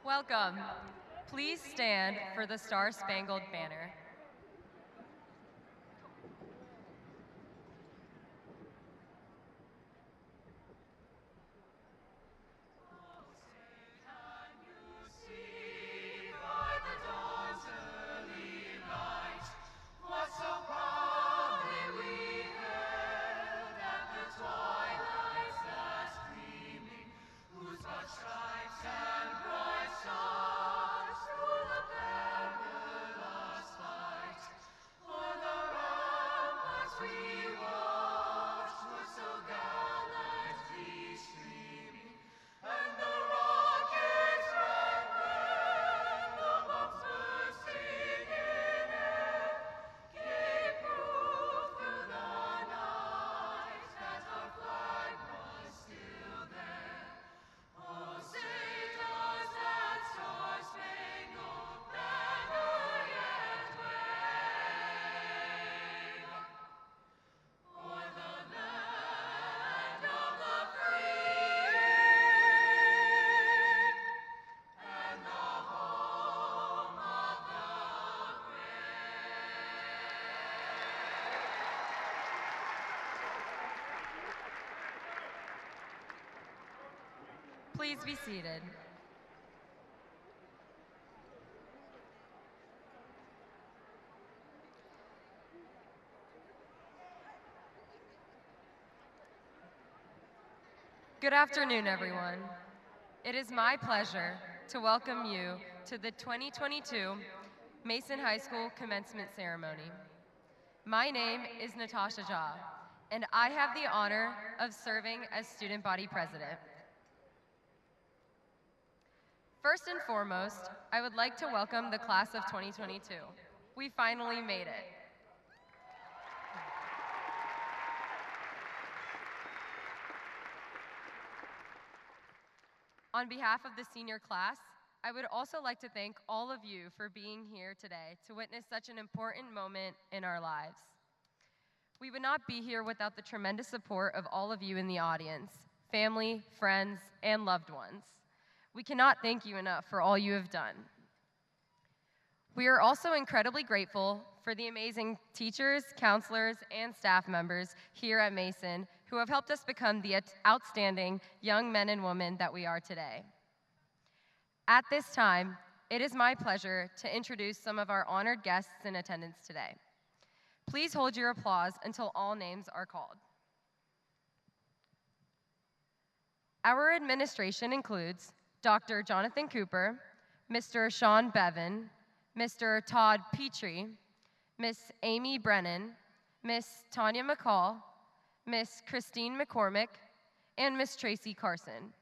Welcome. Please stand for the Star-Spangled Banner. Please be seated. Good afternoon, everyone. It is my pleasure to welcome you to the 2022 Mason High School Commencement Ceremony. My name is Natasha Jha, and I have the honor of serving as Student Body President. First and foremost, I would like to welcome the class of 2022. We finally made it. On behalf of the senior class, I would also like to thank all of you for being here today to witness such an important moment in our lives. We would not be here without the tremendous support of all of you in the audience, family, friends, and loved ones. We cannot thank you enough for all you have done. We are also incredibly grateful for the amazing teachers, counselors, and staff members here at Mason who have helped us become the outstanding young men and women that we are today. At this time, it is my pleasure to introduce some of our honored guests in attendance today. Please hold your applause until all names are called. Our administration includes Dr. Jonathan Cooper, Mr. Sean Bevan, Mr. Todd Petrie, Miss Amy Brennan, Miss Tanya McCall, Miss Christine McCormick, and Miss Tracy Carson.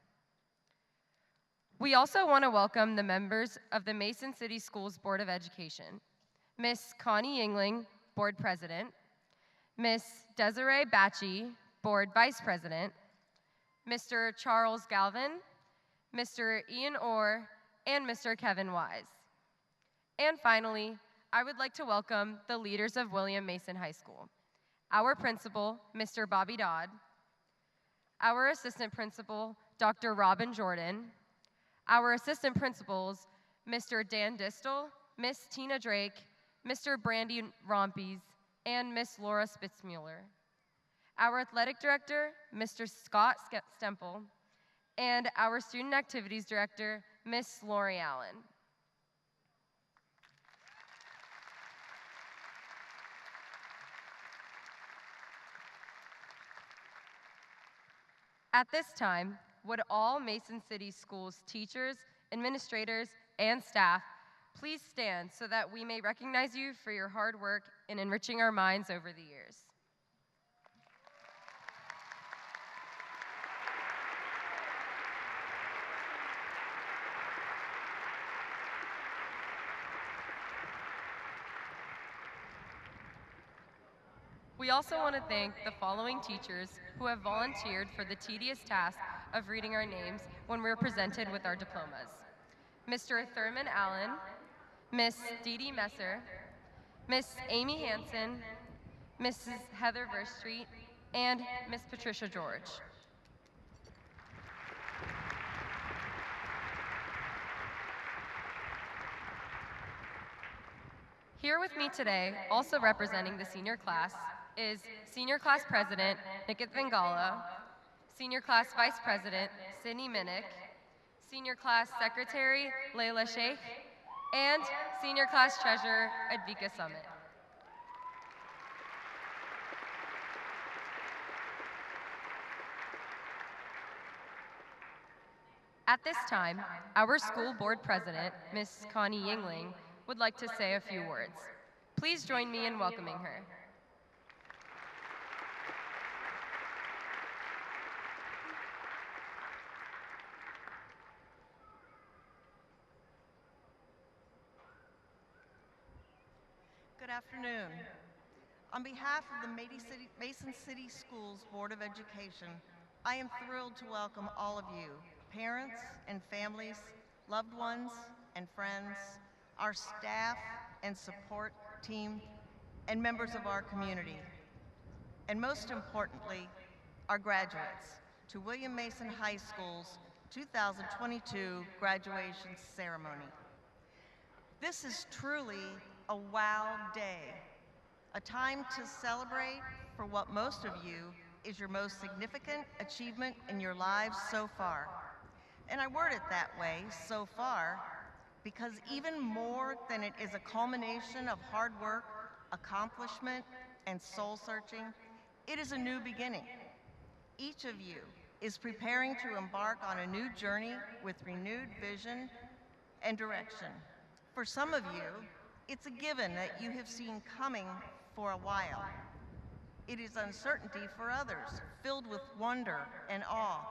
We also want to welcome the members of the Mason City Schools Board of Education, Miss Connie Yingling, Board President, Miss Desiree Batchy, Board Vice President, Mr. Charles Galvin, Mr. Ian Orr, and Mr. Kevin Wise. And finally, I would like to welcome the leaders of William Mason High School. Our principal, Mr. Bobby Dodd, our assistant principal, Dr. Robin Jordan, our assistant principals, Mr. Dan Distel, Miss Tina Drake, Mr. Brandy Rompies, and Miss Laura Spitzmuller, our athletic director, Mr. Scott Stemple, and our student activities director, Miss Lori Allen. At this time, would all Mason City Schools teachers, administrators, and staff please stand so that we may recognize you for your hard work in enriching our minds over the years. We also want to thank the following teachers who have volunteered for the tedious task of reading our names when we're presented with our diplomas. Mr. Thurman Allen, Miss Dee Dee Messer, Miss Amy Hansen, Mrs. Heather Verstreet, and Miss Patricia George. Here with me today, also representing the senior class, is Senior Class President Nikit Vengala, Senior Class Vice President Sydney Minnick, Senior Class Secretary Layla Sheikh, and Senior Class Treasurer Advika Summit. At this time, our school board president, Ms. Connie Yingling, would like to say a few words. Please join me in welcoming her. Good afternoon. On behalf of the Mason City Schools Board of Education, I am thrilled to welcome all of you, parents and families, loved ones and friends, our staff and support team, and members of our community. And most importantly, our graduates, to William Mason High School's 2022 graduation ceremony. This is truly a wow day, a time to celebrate for what most of you is your most significant achievement in your lives so far. And I word it that way, so far, because even more than it is a culmination of hard work, accomplishment, and soul searching, it is a new beginning. Each of you is preparing to embark on a new journey with renewed vision and direction. For some of you, it's a given that you have seen coming for a while. It is uncertainty for others, filled with wonder and awe,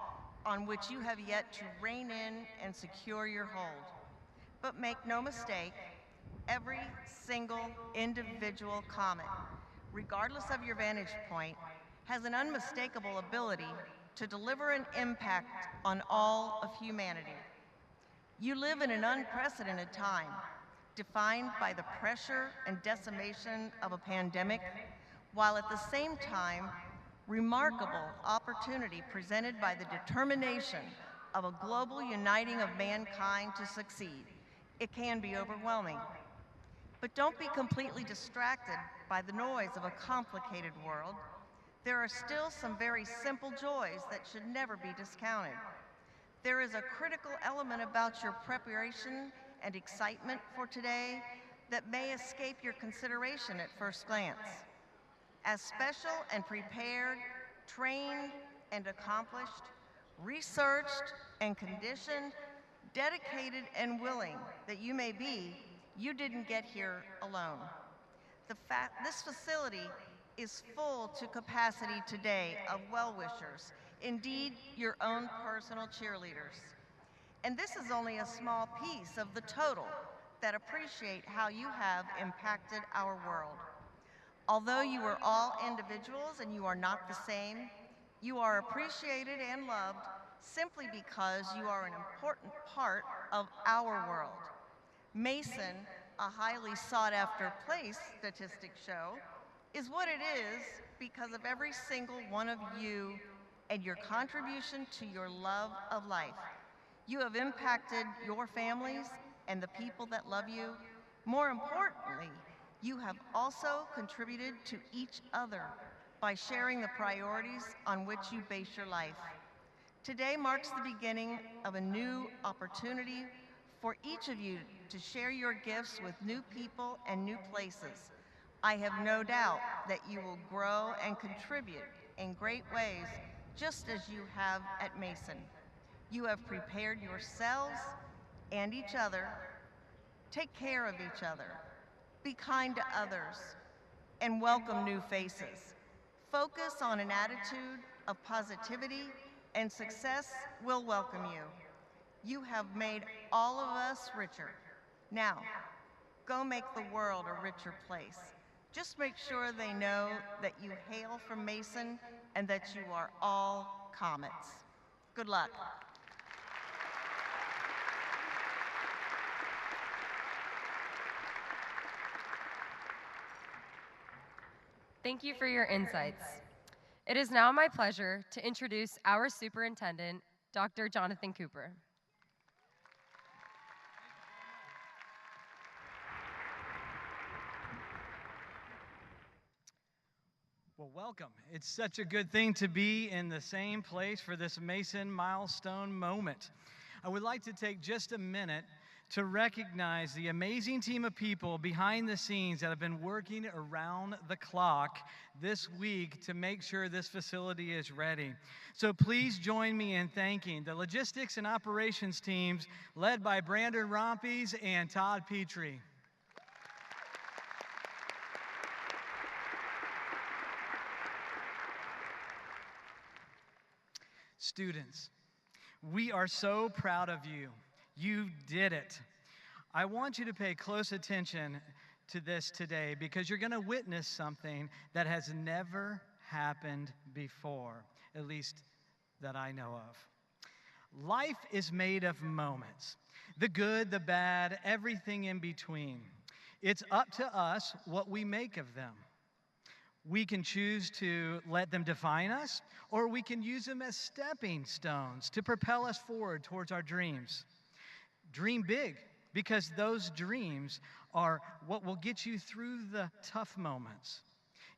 on which you have yet to rein in and secure your hold. But make no mistake, every single individual comet, regardless of your vantage point, has an unmistakable ability to deliver an impact on all of humanity. You live in an unprecedented time, defined by the pressure and decimation of a pandemic, while at the same time, remarkable opportunity presented by the determination of a global uniting of mankind to succeed. It can be overwhelming. But don't be completely distracted by the noise of a complicated world. There are still some very simple joys that should never be discounted. There is a critical element about your preparation and excitement for today that may escape your consideration at first glance. As special and prepared, trained and accomplished, researched and conditioned, dedicated and willing that you may be, you didn't get here alone. This facility is full to capacity today of well-wishers, indeed your own personal cheerleaders. And this is only a small piece of the total that appreciate how you have impacted our world. Although you are all individuals and you are not the same, you are appreciated and loved simply because you are an important part of our world. Mason, a highly sought-after place, statistics show, is what it is because of every single one of you and your contribution to your love of life. You have impacted your families and the people that love you. More importantly, you have also contributed to each other by sharing the priorities on which you base your life. Today marks the beginning of a new opportunity for each of you to share your gifts with new people and new places. I have no doubt that you will grow and contribute in great ways, just as you have at Mason. You have prepared yourselves and each other. Take care of each other. Be kind to others, and welcome new faces. Focus on an attitude of positivity, and success will welcome you. You have made all of us richer. Now, go make the world a richer place. Just make sure they know that you hail from Mason and that you are all comets. Good luck. Thank you for your insights. It is now my pleasure to introduce our superintendent, Dr. Jonathan Cooper. Well, welcome. It's such a good thing to be in the same place for this Mason milestone moment. I would like to take just a minute to recognize the amazing team of people behind the scenes that have been working around the clock this week to make sure this facility is ready. So please join me in thanking the logistics and operations teams led by Brandon Rompies and Todd Petrie. Students, we are so proud of you. You did it. I want you to pay close attention to this today because you're going to witness something that has never happened before, at least that I know of. Life is made of moments, the good, the bad, everything in between. It's up to us what we make of them. We can choose to let them define us, or we can use them as stepping stones to propel us forward towards our dreams. Dream big, because those dreams are what will get you through the tough moments.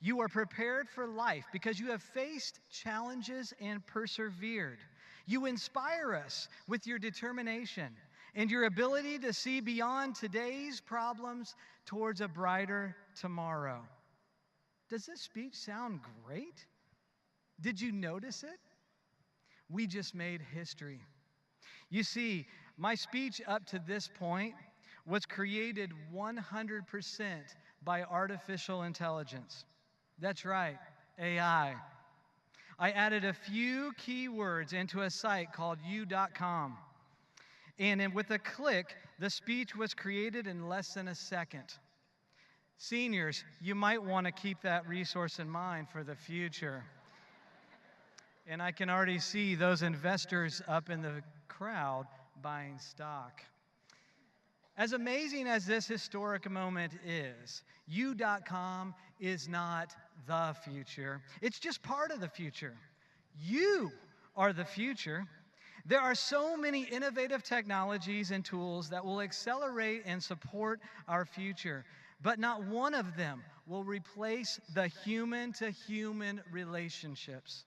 You are prepared for life because you have faced challenges and persevered. You inspire us with your determination and your ability to see beyond today's problems towards a brighter tomorrow. Does this speech sound great? Did you notice it? We just made history. You see, my speech up to this point was created 100% by artificial intelligence. That's right, AI. I added a few keywords into a site called U.com. And with a click, the speech was created in less than a second. Seniors, you might want to keep that resource in mind for the future. And I can already see those investors up in the crowd buying stock. As amazing as this historic moment is, U.com is not the future. It's just part of the future. You are the future. There are so many innovative technologies and tools that will accelerate and support our future, but not one of them will replace the human-to-human relationships.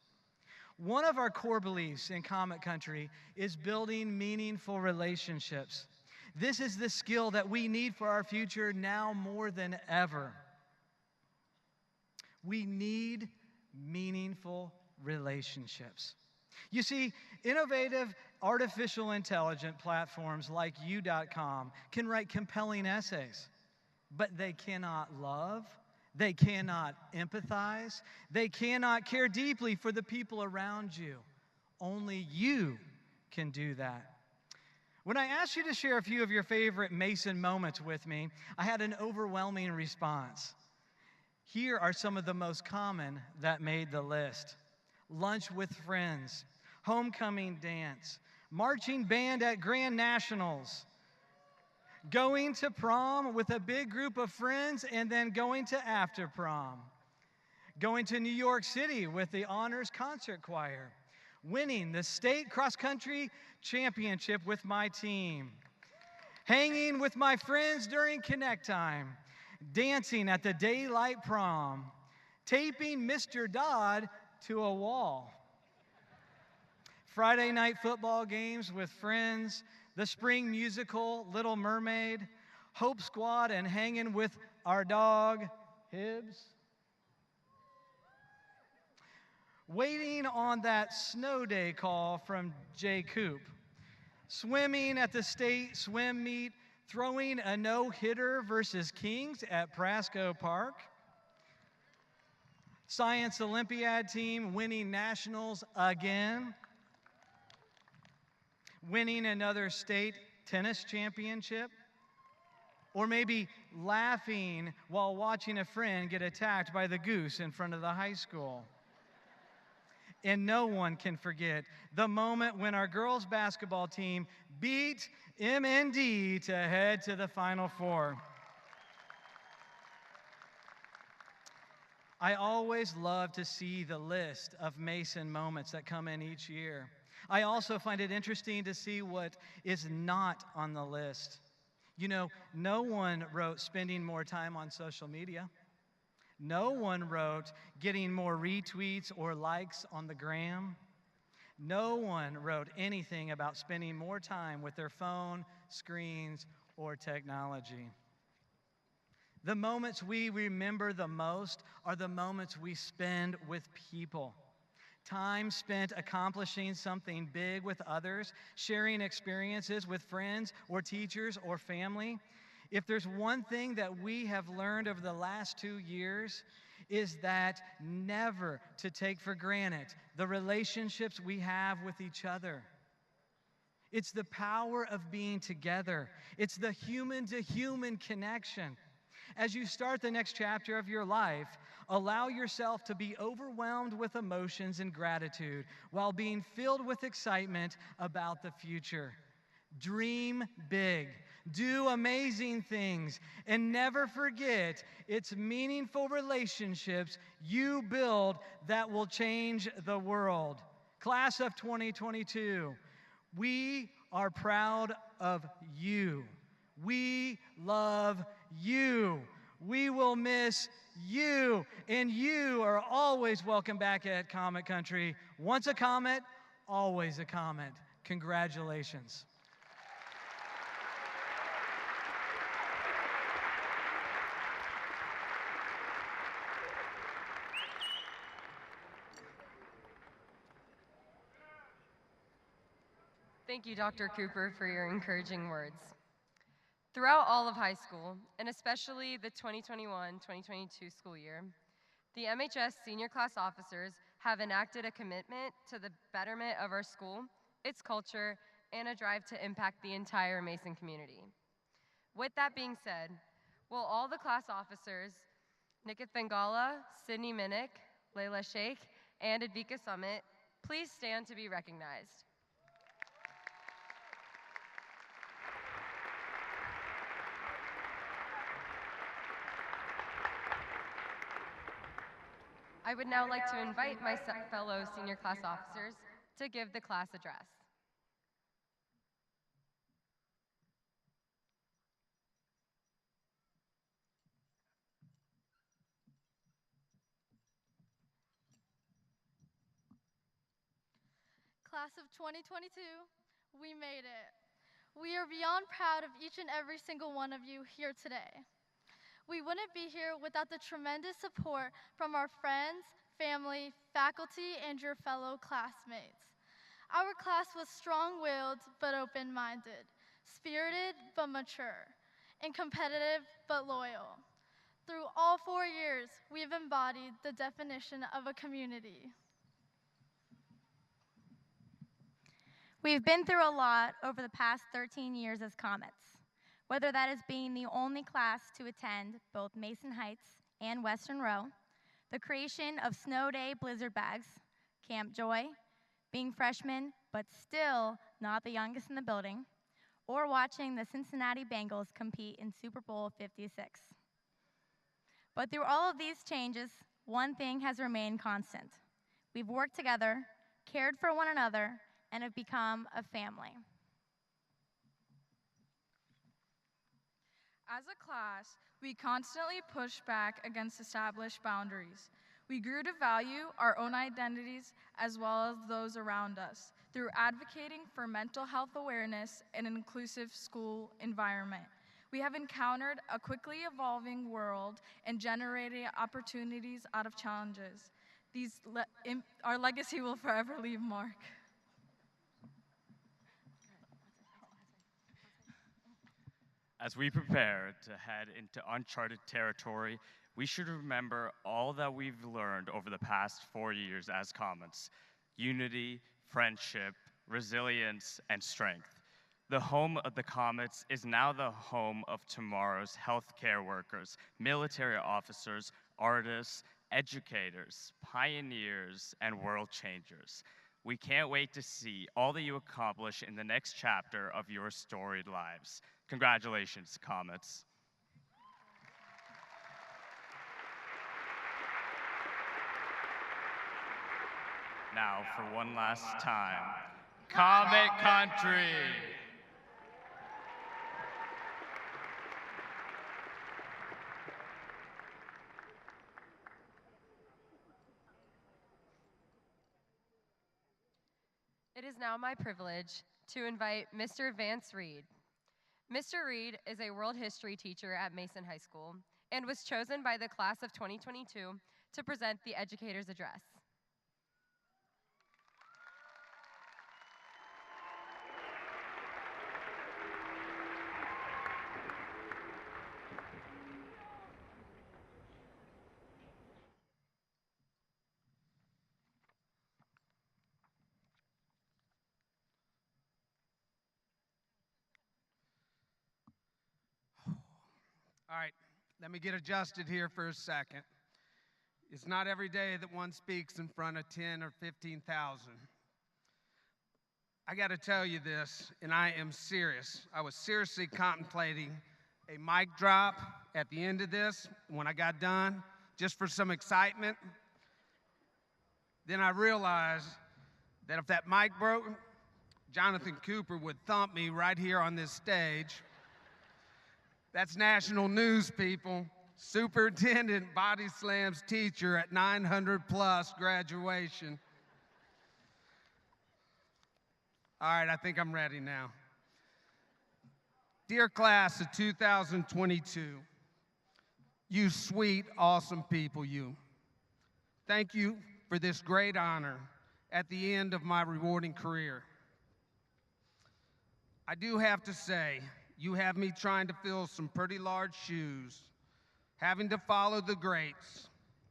One of our core beliefs in Comet Country is building meaningful relationships. This is the skill that we need for our future now more than ever. We need meaningful relationships. You see, innovative artificial intelligence platforms like U.com can write compelling essays, but they cannot love, they cannot empathize, they cannot care deeply for the people around you. Only you can do that. When I asked you to share a few of your favorite Mason moments with me, I had an overwhelming response. Here are some of the most common that made the list: lunch with friends, homecoming dance, marching band at Grand Nationals, going to prom with a big group of friends and then going to after prom, going to New York City with the honors concert choir, winning the state cross-country championship with my team, hanging with my friends during Connect Time, dancing at the daylight prom, taping Mr. Dodd to a wall, Friday night football games with friends, the spring musical Little Mermaid, Hope Squad, and hanging with our dog, Hibbs. Waiting on that snow day call from Jay Coop. Swimming at the state swim meet, throwing a no-hitter versus Kings at Prasco Park. Science Olympiad team winning nationals again. Winning another state tennis championship. Or maybe laughing while watching a friend get attacked by the goose in front of the high school. And no one can forget the moment when our girls basketball team beat MND to head to the Final Four. I always love to see the list of Mason moments that come in each year. I also find it interesting to see what is not on the list. You know, no one wrote spending more time on social media. No one wrote getting more retweets or likes on the gram. No one wrote anything about spending more time with their phone, screens, or technology. The moments we remember the most are the moments we spend with people. Time spent accomplishing something big with others, sharing experiences with friends or teachers or family. If there's one thing that we have learned over the last 2 years, is that never to take for granted the relationships we have with each other. It's the power of being together. It's the human-to-human connection. As you start the next chapter of your life, allow yourself to be overwhelmed with emotions and gratitude while being filled with excitement about the future. Dream big, do amazing things, and never forget it's meaningful relationships you build that will change the world. Class of 2022, we are proud of you. We love you. We will miss you, and you are always welcome back at Comet Country. Once a Comet, always a Comet. Congratulations. Thank you, Dr. Cooper, for your encouraging words. Throughout all of high school, and especially the 2021-2022 school year, the MHS senior class officers have enacted a commitment to the betterment of our school, its culture, and a drive to impact the entire Mason community. With that being said, will all the class officers, Nikith Bengala, Sydney Minnick, Layla Sheikh, and Advika Summit, please stand to be recognized. I would now like to invite my fellow senior class officers to give the class address. Class of 2022, we made it. We are beyond proud of each and every single one of you here today. We wouldn't be here without the tremendous support from our friends, family, faculty, and your fellow classmates. Our class was strong-willed but open-minded, spirited but mature, and competitive but loyal. Through all 4 years, we've embodied the definition of a community. We've been through a lot over the past 13 years as Comets, whether that is being the only class to attend both Mason Heights and Western Row, the creation of Snow Day Blizzard Bags, Camp Joy, being freshmen but still not the youngest in the building, or watching the Cincinnati Bengals compete in Super Bowl 56. But through all of these changes, one thing has remained constant. We've worked together, cared for one another, and have become a family. As a class, we constantly pushed back against established boundaries. We grew to value our own identities as well as those around us through advocating for mental health awareness and an inclusive school environment. We have encountered a quickly evolving world and generated opportunities out of challenges. Our legacy will forever leave mark. As we prepare to head into uncharted territory, we should remember all that we've learned over the past 4 years as Comets: unity, friendship, resilience, and strength. The home of the Comets is now the home of tomorrow's healthcare workers, military officers, artists, educators, pioneers, and world changers. We can't wait to see all that you accomplish in the next chapter of your storied lives. Congratulations, Comets. Now, for one last time, Comet Country! is now my privilege to invite Mr. Vance Reed. Mr. Reed is a world history teacher at Mason High School and was chosen by the class of 2022 to present the Educator's Address. All right, let me get adjusted here for a second. It's not every day that one speaks in front of 10 or 15,000. I got to tell you this, and I am serious. I was seriously contemplating a mic drop at the end of this when I got done, just for some excitement. Then I realized that if that mic broke, Jonathan Cooper would thump me right here on this stage. That's national news, people. Superintendent body slams teacher at 900+ graduation. All right, I think I'm ready now. Dear class of 2022, you sweet, awesome people, you. Thank you for this great honor at the end of my rewarding career. I do have to say, you have me trying to fill some pretty large shoes, having to follow the greats,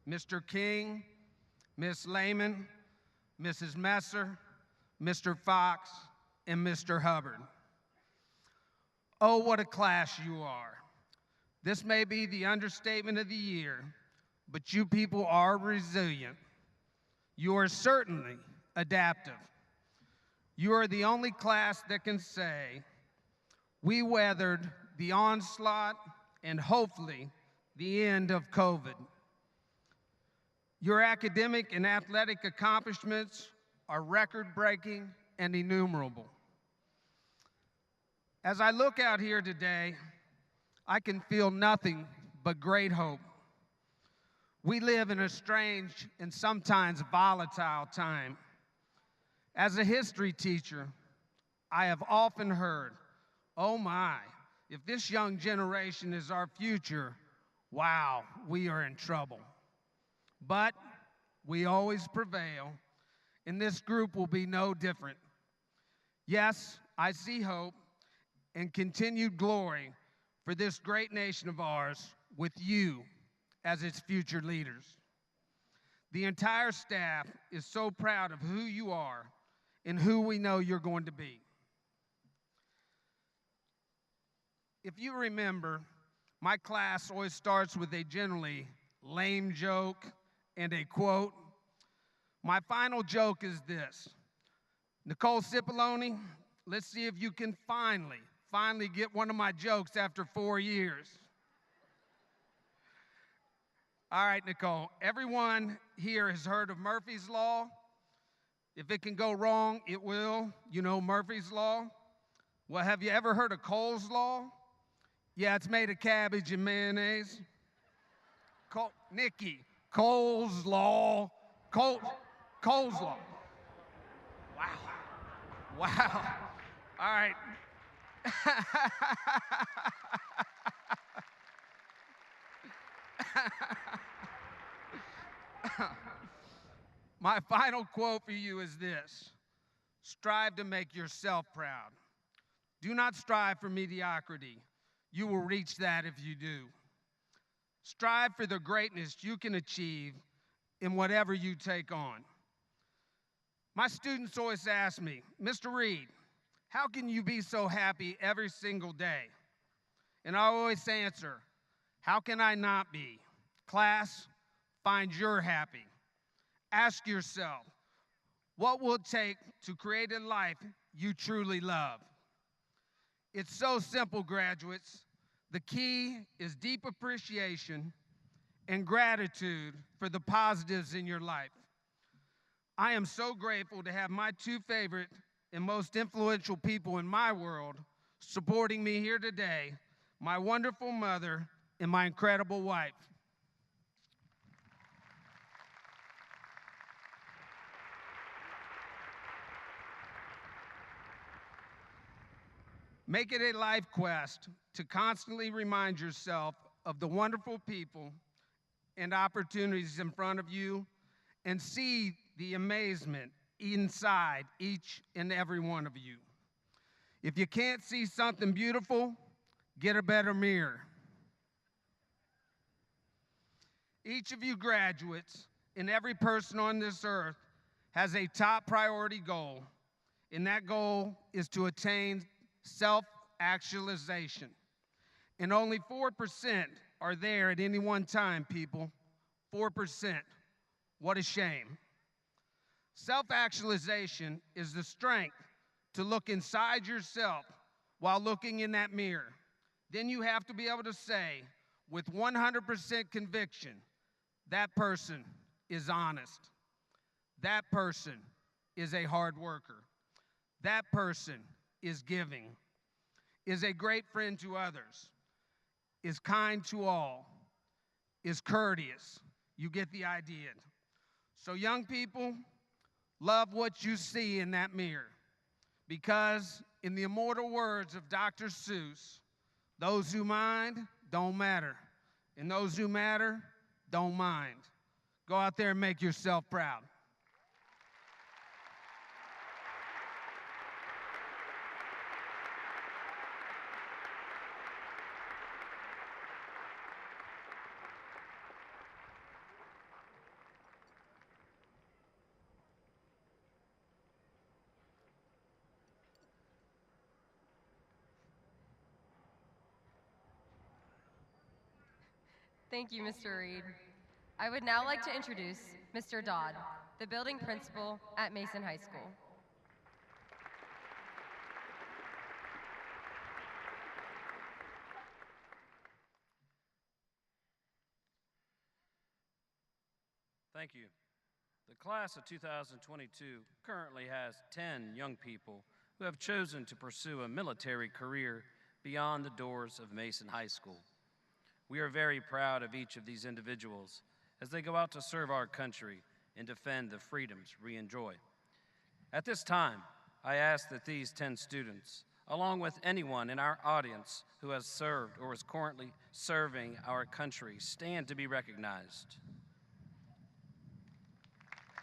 Mr. King, Miss Lehman, Mrs. Messer, Mr. Fox, and Mr. Hubbard. Oh, what a class you are. This may be the understatement of the year, but you people are resilient. You are certainly adaptive. You are the only class that can say, we weathered the onslaught and hopefully the end of COVID. Your academic and athletic accomplishments are record-breaking and innumerable. As I look out here today, I can feel nothing but great hope. We live in a strange and sometimes volatile time. As a history teacher, I have often heard, oh my, if this young generation is our future, wow, we are in trouble. But we always prevail, and this group will be no different. Yes, I see hope and continued glory for this great nation of ours with you as its future leaders. The entire staff is so proud of who you are and who we know you're going to be. If you remember, my class always starts with a generally lame joke and a quote. My final joke is this. Nicole Cipollone, let's see if you can finally get one of my jokes after 4 years. All right, Nicole, everyone here has heard of Murphy's Law. If it can go wrong, it will. You know Murphy's Law? Well, have you ever heard of Cole's Law? Yeah, it's made of cabbage and mayonnaise. Nikki, Cole's Law. Cole's Law. Wow. Wow. All right. My final quote for you is this. Strive to make yourself proud. Do not strive for mediocrity. You will reach that if you do. Strive for the greatness you can achieve in whatever you take on. My students always ask me, Mr. Reed, how can you be so happy every single day? And I always answer, how can I not be? Class, find your happy. Ask yourself, what will it take to create a life you truly love? It's so simple, graduates. The key is deep appreciation and gratitude for the positives in your life. I am so grateful to have my two favorite and most influential people in my world supporting me here today, my wonderful mother and my incredible wife. Make it a life quest to constantly remind yourself of the wonderful people and opportunities in front of you and see the amazement inside each and every one of you. If you can't see something beautiful, get a better mirror. Each of you graduates and every person on this earth has a top priority goal, and that goal is to attain self-actualization. And only 4% are there at any one time, people. 4%. What a shame. Self-actualization is the strength to look inside yourself while looking in that mirror. Then you have to be able to say with 100% conviction, that person is honest. That person is a hard worker. That person is giving, is a great friend to others, is kind to all, is courteous. You get the idea. So young people, love what you see in that mirror, because in the immortal words of Dr. Seuss, those who mind don't matter, and those who matter don't mind. Go out there and make yourself proud. Thank you, Mr. Reed. I would now like to introduce Mr. Dodd, the building principal at Mason High School. Thank you. The class of 2022 currently has 10 young people who have chosen to pursue a military career beyond the doors of Mason High School. We are very proud of each of these individuals as they go out to serve our country and defend the freedoms we enjoy. At this time, I ask that these 10 students, along with anyone in our audience who has served or is currently serving our country, stand to be recognized.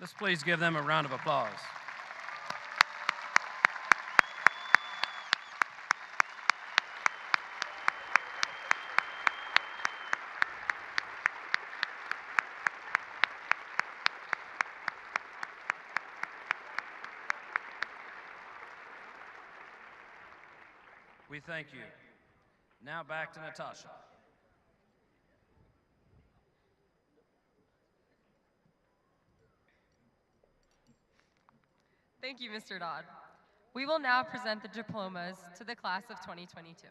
Let's please give them a round of applause. We thank you. Now back to Natasha. Thank you, Mr. Dodd. We will now present the diplomas to the class of 2022.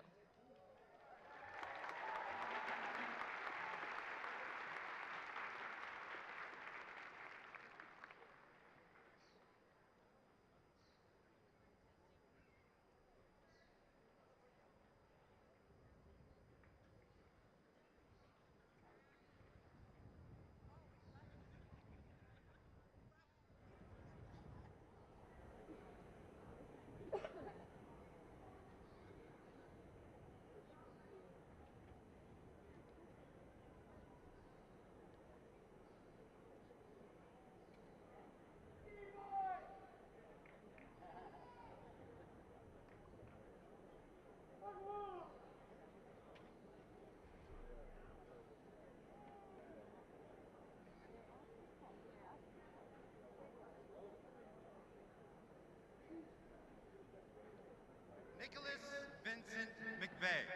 Nicholas Vincent McVeigh.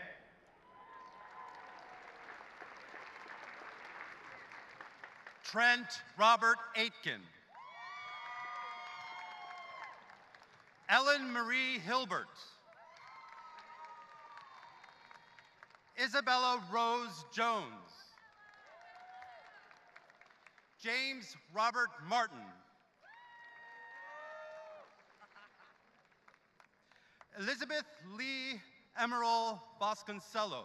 Trent Robert Aitken. Ellen Marie Hilbert. Isabella Rose Jones. James Robert Martin. Elizabeth Lee Emerald Vasconcelos.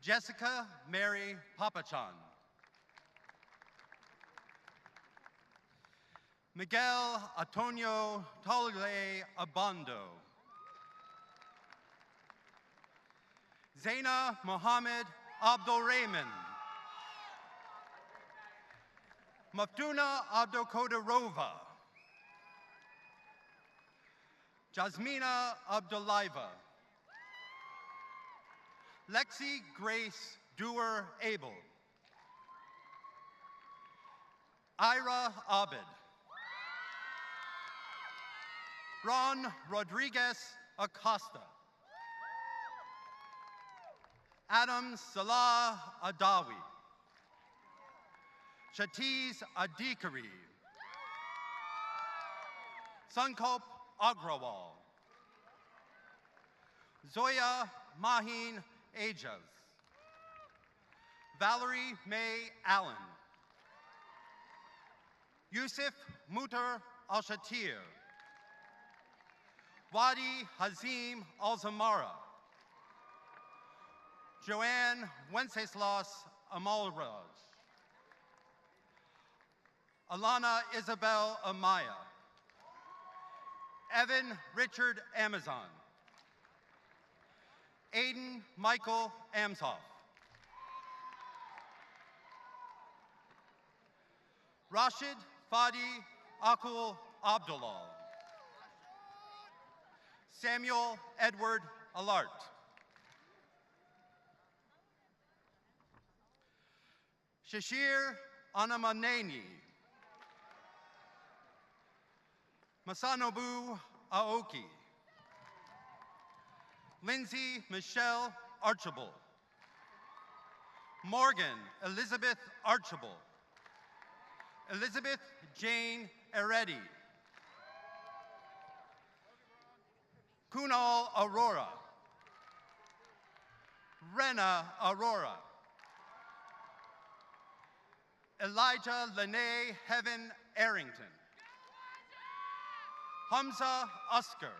Jessica Mary Papachan. Miguel Antonio Tolile Abando. Zaina Mohammed Abdulrahman. Maftuna Abdulkodirova. Jasmina Abdullaiva. Lexi Grace Dewar Abel. Ira Abed. Ron Rodriguez Acosta. Adam Salah Adawi. Shatiz Adikari. Sankop Agrawal. Zoya Mahin Ajas. Valerie May Allen. Yusuf Mutar Al-Shatir. Wadi Hazim Al-Zamara. Joanne Wenceslas Amalraj. Alana Isabel Amaya. Evan Richard Amazon. Aiden Michael Amshoff. Rashid Fadi Akul Abdullah. Samuel Edward Alart. Shashir Anamaneni. Masanobu Aoki. Lindsay Michelle Archibald. Morgan Elizabeth Archibald. Elizabeth Jane Eretti. Kunal Aurora. Rena Aurora. Elijah Lene Heaven Arrington. Hamza Oscar.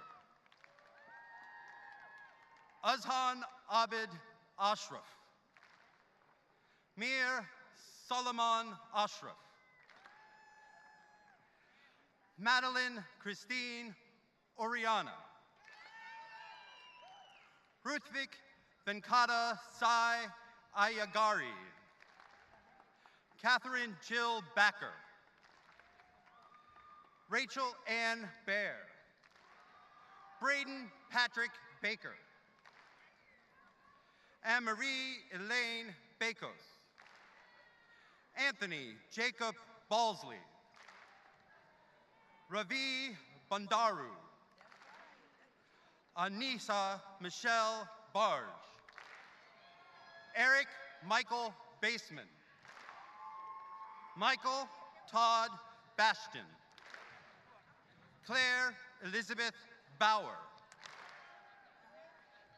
Azhan Abid Ashraf. Mir Solomon Ashraf. Madeline Christine Oriana. Ruthvik Venkata Sai Ayagari. Catherine Jill Backer. Rachel Ann Baer. Braden Patrick Baker. Anne-Marie Elaine Bakos. Anthony Jacob Balsley. Ravi Bandaru. Anissa Michelle Barge. Eric Michael Baseman. Michael Todd Bastion. Claire Elizabeth Bauer.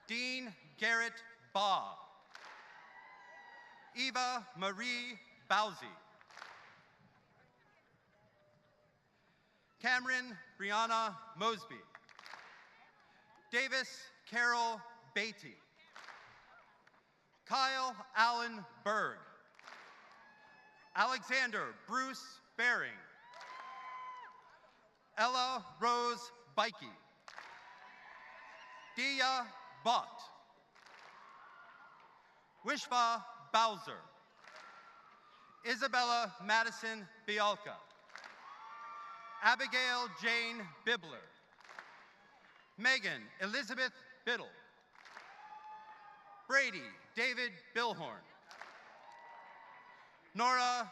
Dean Garrett Baugh. Eva Marie Bowsey. Cameron Brianna Mosby. Davis Carol Beatty. Kyle Allen Berg. Alexander Bruce Baring. Ella Rose Bikey. Dia Bott. Wishva Bowser. Isabella Madison Bialka. Abigail Jane Bibler. Megan Elizabeth Biddle. Brady David Billhorn. Nora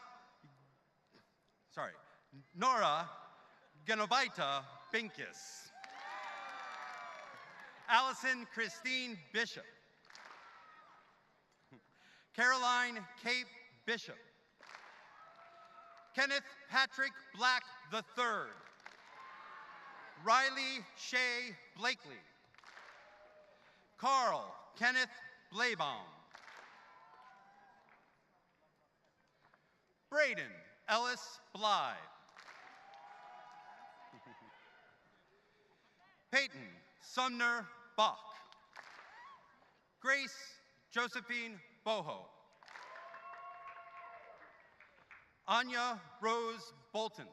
Genovita Binkis. Allison Christine Bishop. Caroline Cape Bishop. Kenneth Patrick Black III. Riley Shea Blakely. Carl Kenneth Blaybaum. Braden Ellis Bly. Peyton Sumner Bach. Grace Josephine Boho. Anya Rose Bolton.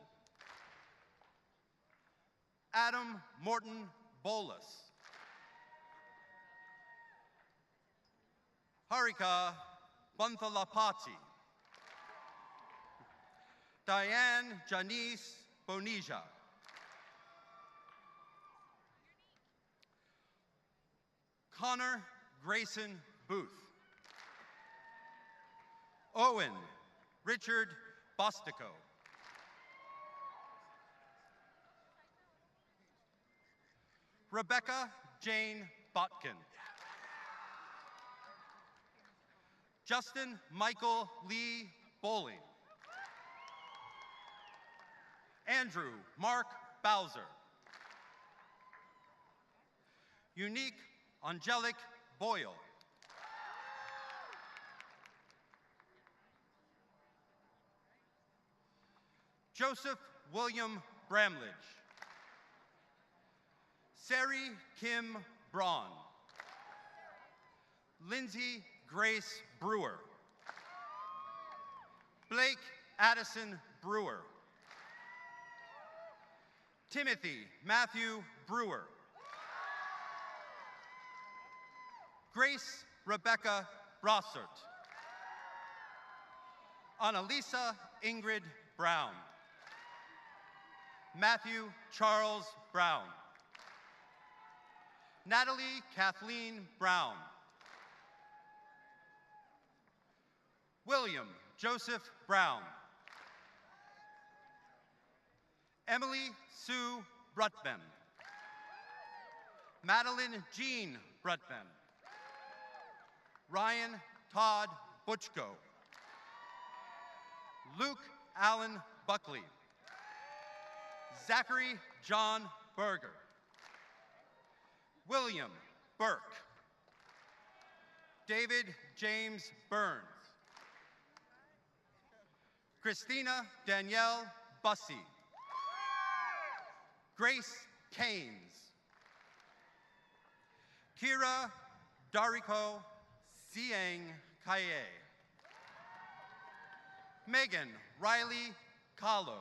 Adam Morton Bolus. Harika Bunthalapati. Diane Janice Bonija. Connor Grayson Booth. Owen Richard Bostico. Rebecca Jane Botkin. Justin Michael Lee Bowling. Andrew Mark Bowser. Unique Angelic Boyle. Joseph William Bramlage. Sari Kim Braun. Lindsay Grace Brewer. Blake Addison Brewer. Timothy Matthew Brewer. Grace Rebecca Brossert. Annalisa Ingrid Brown. Matthew Charles Brown. Natalie Kathleen Brown. William Joseph Brown. Emily Sue Brutben. Madeline Jean Brutben. Ryan Todd Butchko. Luke Allen Buckley. Zachary John Berger. William Burke. David James Burns. Christina Danielle Bussey. Grace Caines. Kira Dariko Siang Kaye. Megan Riley Kahlo.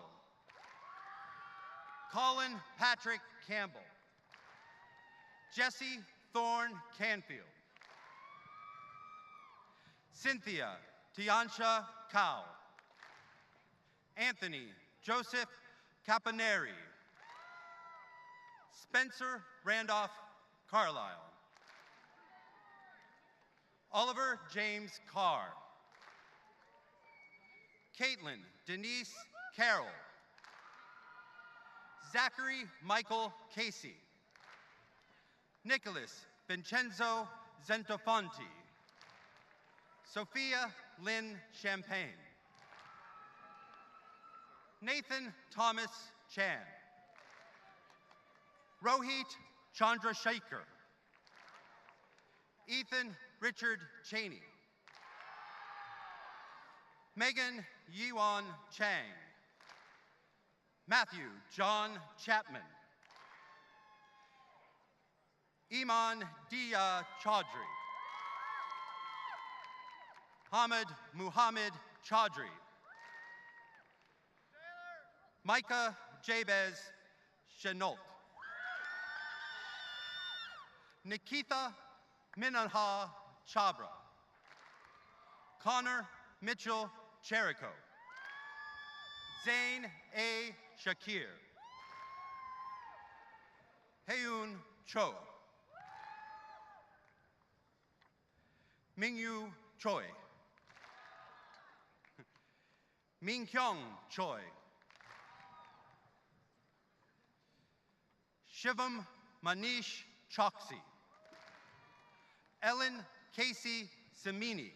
Colin Patrick Campbell. Jesse Thorne Canfield. Cynthia Tiansha Cow. Anthony Joseph Caponeri. Spencer Randolph Carlisle. Oliver James Carr. Caitlin Denise Carroll. Zachary Michael Casey. Nicholas Vincenzo Zentofanti. Sophia Lynn Champagne. Nathan Thomas Chan. Rohit Chandrasekhar. Ethan Richard Cheney. Megan Yiwan Chang. Matthew John Chapman. Iman Dia Chaudhry. Hamid Muhammad Chaudhry. Micah Jabez Chenault. Nikita Minanha Chabra. Connor Mitchell Cherico. Zain A. Shakir. Heyoon Cho. Mingyu Choi. Mingkyung Choi. Shivam Manish Choksi. Ellen Casey Semini.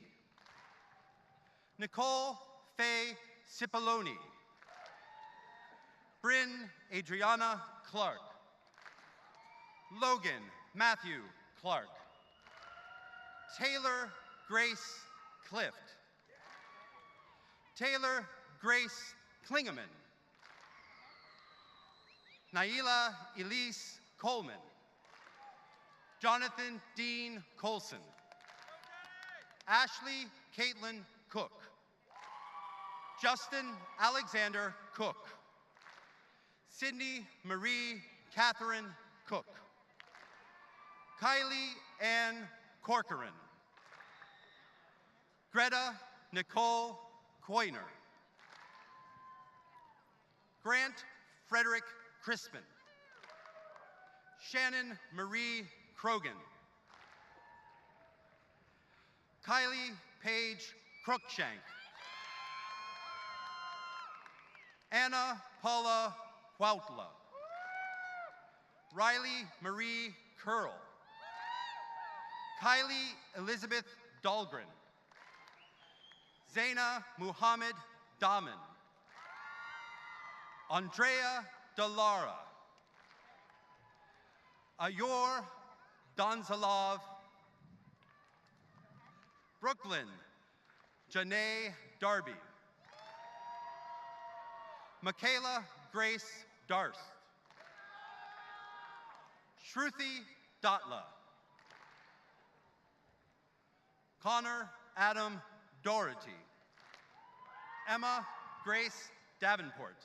Nicole Faye Cipollone. Bryn Adriana Clark. Logan Matthew Clark. Taylor Grace Clift. Taylor Grace Klingeman. Naila Elise Coleman. Jonathan Dean Colson. Ashley Caitlin Cook. Justin Alexander Cook. Sydney Marie Catherine Cook. Kylie Ann Corcoran. Greta Nicole Coyner. Grant Frederick Crispin. Shannon Marie Krogan. Kylie Paige Cruikshank. Anna Paula Huautla. Riley Marie Curl. Kylie Elizabeth Dahlgren. Zaina Muhammad Daman. Andrea Delara. Ayor Donzalov. Brooklyn Janae Darby. Michaela Grace Darst. Shruti Datla. Connor Adam Doherty. Emma Grace Davenport.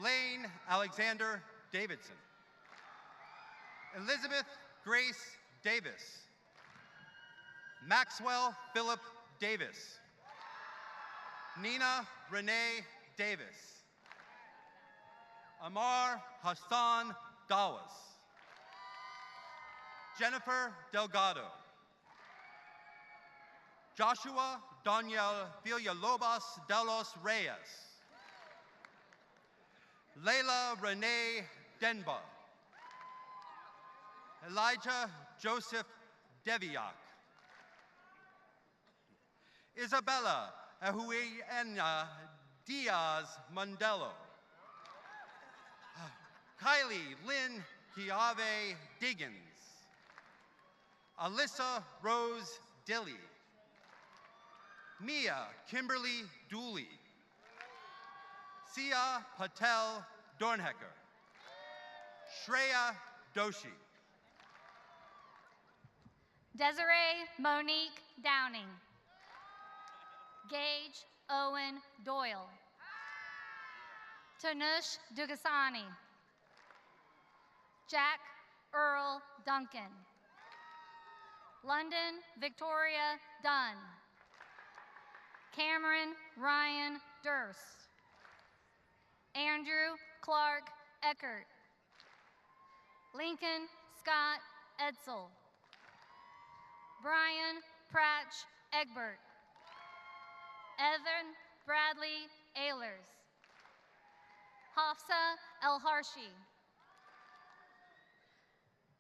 Lane Alexander Davidson. Elizabeth Grace Davis. Maxwell Philip Davis. Nina Renee Davis. Amar Hassan Dawas. Jennifer Delgado. Joshua Daniel Villalobos de los Reyes. Layla Renee Denba. Elijah Joseph Deviak. Isabella Ahuena Diaz Mandelo. Kylie Lynn Kiave Diggins. Alyssa Rose Dilly. Mia Kimberly Dooley. Sia Patel Dornhecker. Shreya Doshi. Desiree Monique Downing. Gage Owen Doyle. Tanush Dugasani. Jack Earl Duncan. London Victoria Dunn. Cameron Ryan Durst. Andrew Clark Eckert. Lincoln Scott Edsel. Brian Pratch Egbert. Evan Bradley Ehlers. Hafsa El Harshi.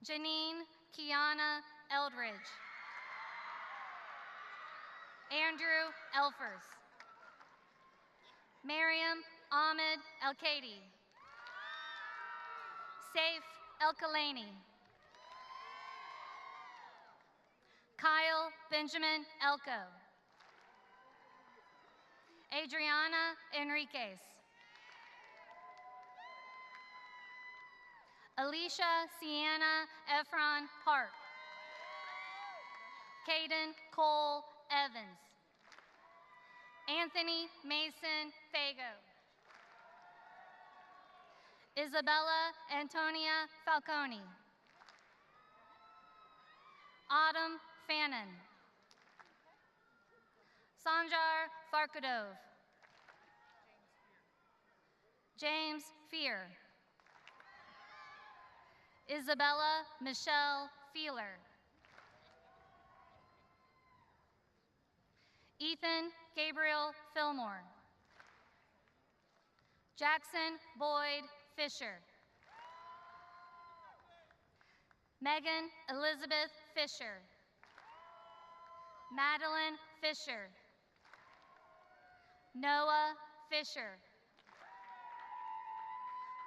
Janine Kiana Eldridge. Andrew Elfers. Miriam Ahmed El Kadi. Saif El Kalani. Kyle Benjamin Elko. Adriana Enriquez. Alicia Sienna Efron Hart. Caden Cole Evans. Anthony Mason Fago. Isabella Antonia Falcone. Autumn Fannin. Sanjar Farkadov. James Fear. Isabella Michelle Feeler. Ethan Gabriel Fillmore. Jackson Boyd Fisher. Megan Elizabeth Fisher. Madeline Fisher. Noah Fisher.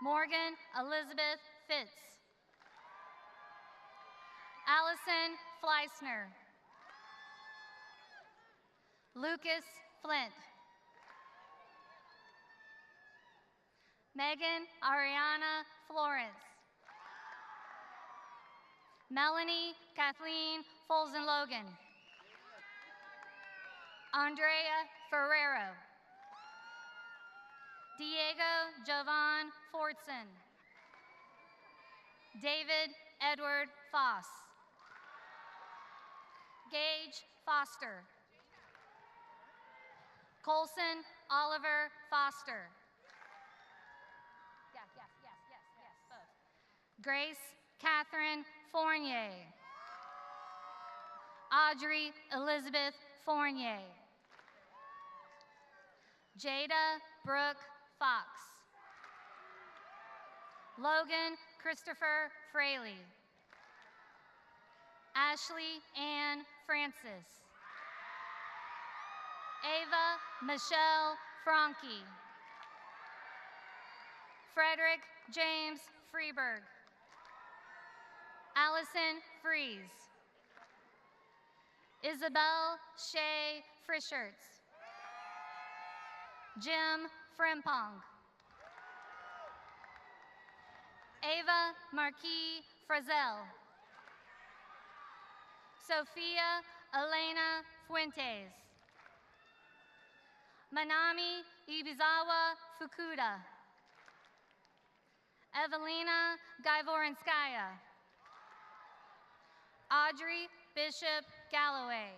Morgan Elizabeth Fitz. Allison Fleisner. Lucas Flint. Megan Ariana Florence. Melanie Kathleen Folsen-Logan. Andrea Ferrero. Diego Jovan Fortson. David Edward Foss. Gage Foster. Colson Oliver Foster. Yes, both. Grace Catherine Fournier. Audrey Elizabeth Fournier. Jada Brooke Fox. Logan Christopher Fraley. Ashley Ann Francis. Ava Michelle Franke. Frederick James Freeberg. Allison Fries. Isabel Shea Frischertz. Jim Frimpong. Ava Marquis Frazel. Sophia Elena Fuentes. Manami Ibizawa Fukuda. Evelina Gaivorinskaya. Audrey Bishop Galloway.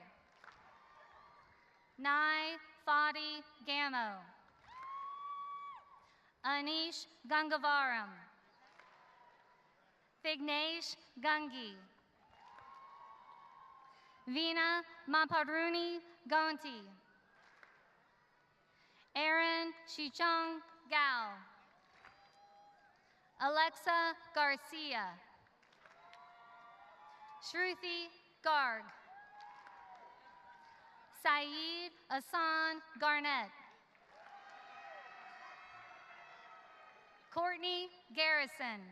Nai Fadi Gamo. Anish Gangavaram. Vignesh Gangi. Veena Maparuni Gonti. Aaron Chichong Gao. Alexa Garcia. Shruti Garg. Saeed Asan Garnett. Courtney Garrison.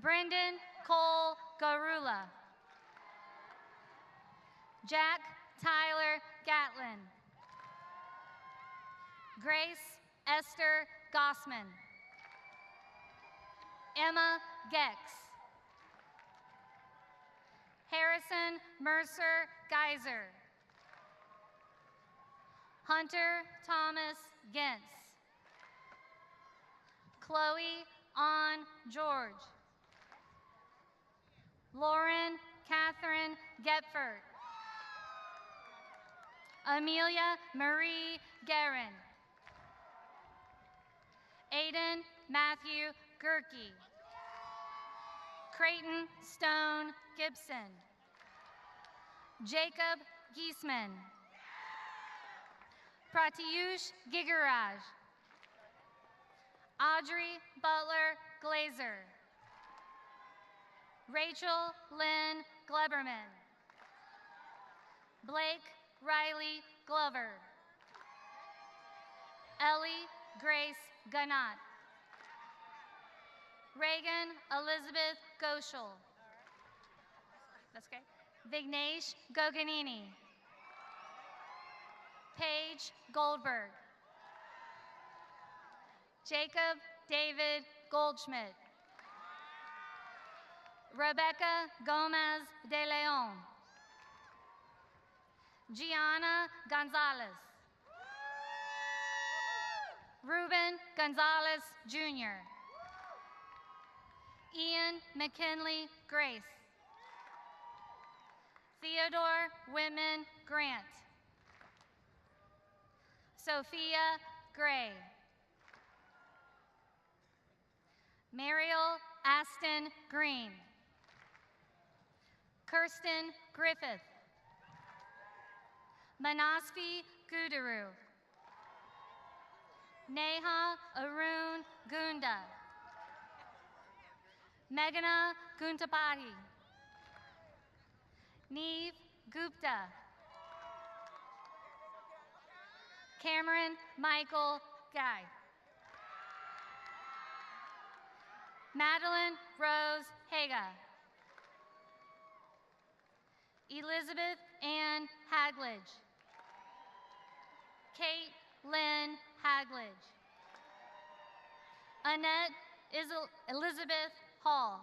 Brendan Cole Garula. Jack Tyler Gatlin. Grace Esther Gossman. Emma Gex. Harrison Mercer Geyser. Hunter Thomas Gentz. Chloe On George. Lauren Catherine Gepfert. Amelia Marie Guerin. Aiden Matthew Gerke. Creighton Stone Gibson. Jacob Giesman. Pratyush Gigaraj. Audrey Butler Glazer. Rachel Lynn Gleberman. Blake Riley Glover. Ellie Grace Ganat. Reagan Elizabeth Goschel. That's okay. Vignesh Goganini. Paige Goldberg. Jacob David Goldschmidt. Rebecca Gomez de Leon. Gianna Gonzalez. Ruben Gonzalez Jr. Ian McKinley Grace. Theodore Whitman Grant. Sophia Gray. Mariel Aston Green. Kirsten Griffith. Manasvi Gudaru. Neha Arun Gunda. Meghana Guntapati. Neve Gupta. Cameron Michael Guy. Madeline Rose Haga. Elizabeth Ann Haglage. Kate Lynn Haglage. Annette Elizabeth Hall.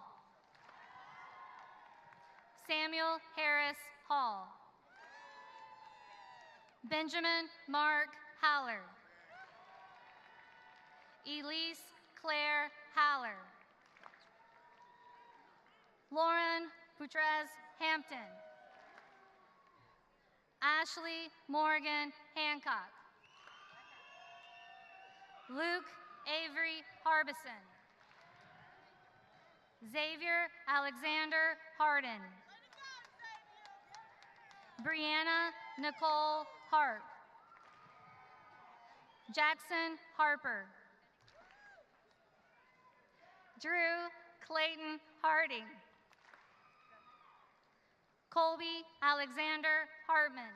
Samuel Harris Hall. Benjamin Mark Haller. Elise Claire Haller. Lauren Butrez Hampton. Ashley Morgan Hancock. Luke Avery Harbison. Xavier Alexander Hardin. Brianna Nicole Hart. Jackson Harper. Drew Clayton Harding. Colby Alexander Hartman.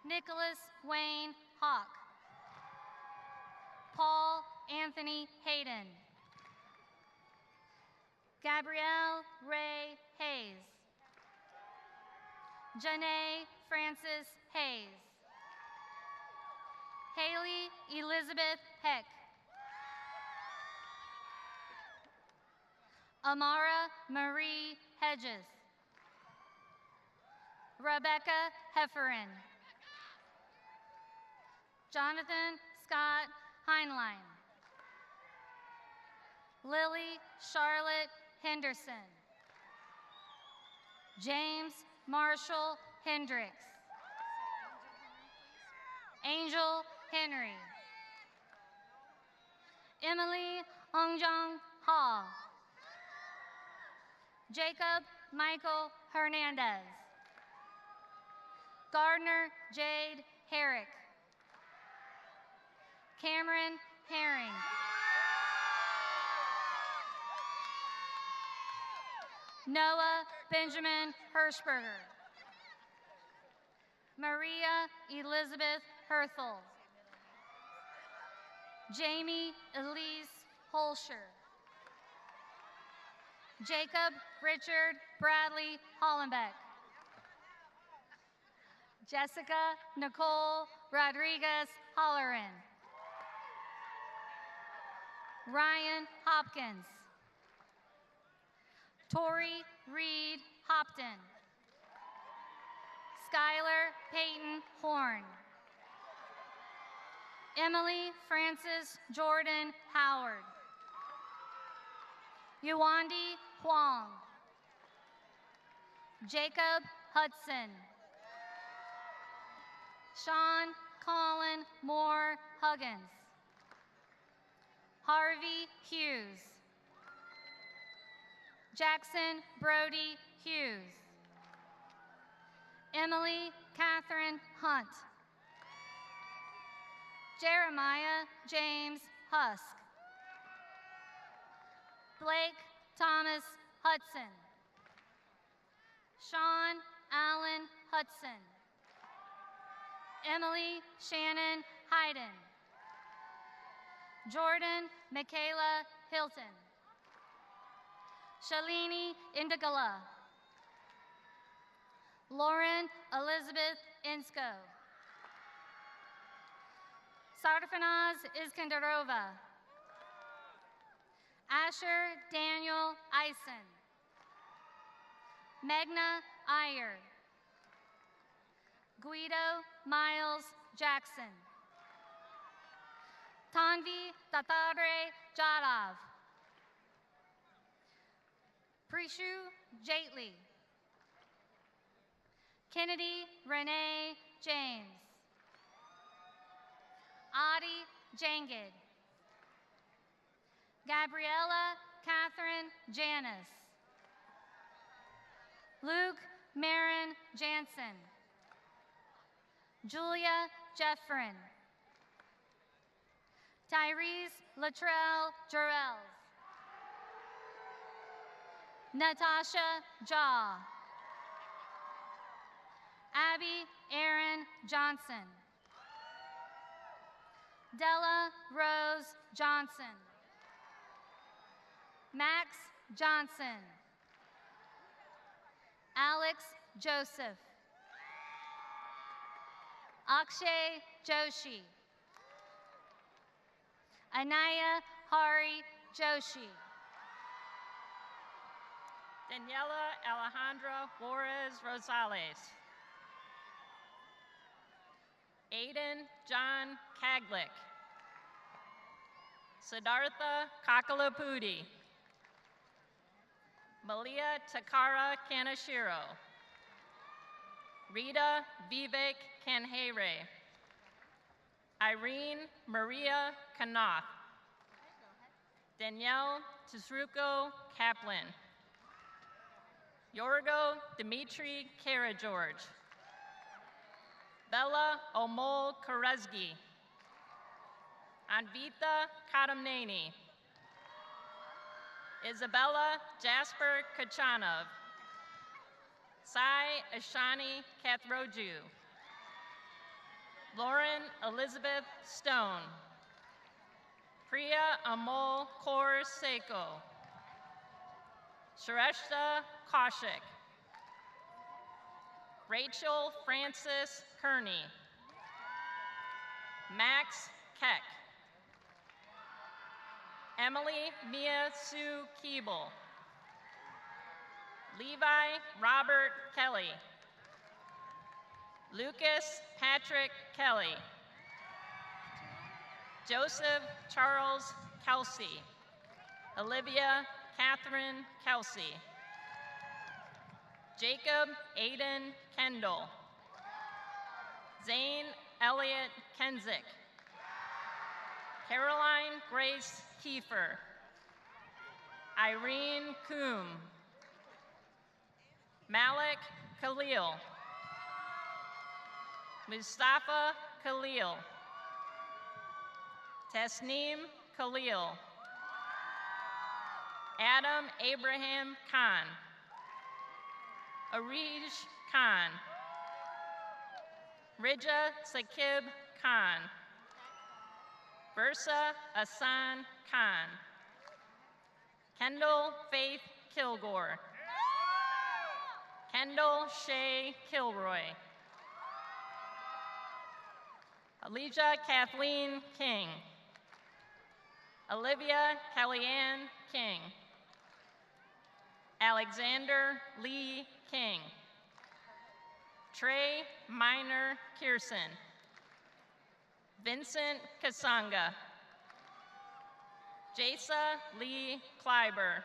Nicholas Wayne Hawk. Paul Anthony Hayden. Gabrielle Ray Hayes. Janae Francis Hayes. Haley Elizabeth Heck. Amara Marie Hedges. Rebecca Hefferin. Jonathan Scott Heinlein. Lily Charlotte Henderson. James Marshall Hendricks. Angel Henry. Emily Hongjong Ha. Jacob Michael Hernandez. Gardner Jade Herrick. Cameron Herring. Noah Benjamin Hirschberger. Maria Elizabeth Herthel. Jamie Elise Holscher. Jacob Richard Bradley Hollenbeck. Jessica Nicole Rodriguez Holleran. Ryan Hopkins. Tori Reed Hopton. Skylar Peyton Horn. Emily Frances Jordan Howard. Yuandi Huang. Jacob Hudson. Sean Colin Moore Huggins. Harvey Hughes. Jackson Brody Hughes. Emily Catherine Hunt. Jeremiah James Husk. Blake Thomas Hudson. Sean Allen Hudson. Emily Shannon Hayden. Jordan Michaela Hilton. Shalini Indigala. Lauren Elizabeth Insko. Sarfanaz Iskandarova. Asher Daniel Eisen. Megna Iyer. Guido Miles Jackson. Tanvi Tatare Jadov. Prishu Jaitley. Kennedy Renee James. Adi Jangid. Gabriella Catherine Janis. Luke Marin Jansen. Julia Jeffrin. Tyrese Latrell Jarrells. Natasha Jaw. Abby Aaron Johnson. Della Rose Johnson. Max Johnson. Alex Joseph. Akshay Joshi. Anaya Hari Joshi. Daniela Alejandra Flores Rosales. Aiden John Kaglick. Siddhartha Kakalapudi. Malia Takara Kanashiro. Rita Vivek Kanhere. Irene Maria Kanoth. Danielle Tisruko Kaplan. Yorgo Dmitry Karageorge. Bella Omol Karezgi. Anvita Kadamnani. Isabella Jasper Kachanov. Sai Ashani Kathroju. Lauren Elizabeth Stone. Priya Amol Kaur Seko. Shrestha Kaushik. Rachel Frances Kearney. Max Keck. Emily Mia Sue Keeble. Levi Robert Kelly. Lucas Patrick Kelly. Joseph Charles Kelsey. Olivia Catherine Kelsey. Jacob Aiden Kendall. Zane Elliott Kenzick. Caroline Grace Kiefer. Irene Coombe. Malik Khalil. Mustafa Khalil. Tasneem Khalil. Adam Abraham Khan. Arij Khan. Rija Sakib Khan. Versa Asan Khan. Kendall Faith Kilgore. Kendall Shay Kilroy. Alicia Kathleen King. Olivia Kellyanne King. Alexander Lee King. Trey Minor Kirsten. Vincent Kasanga. Jasa Lee Kleiber.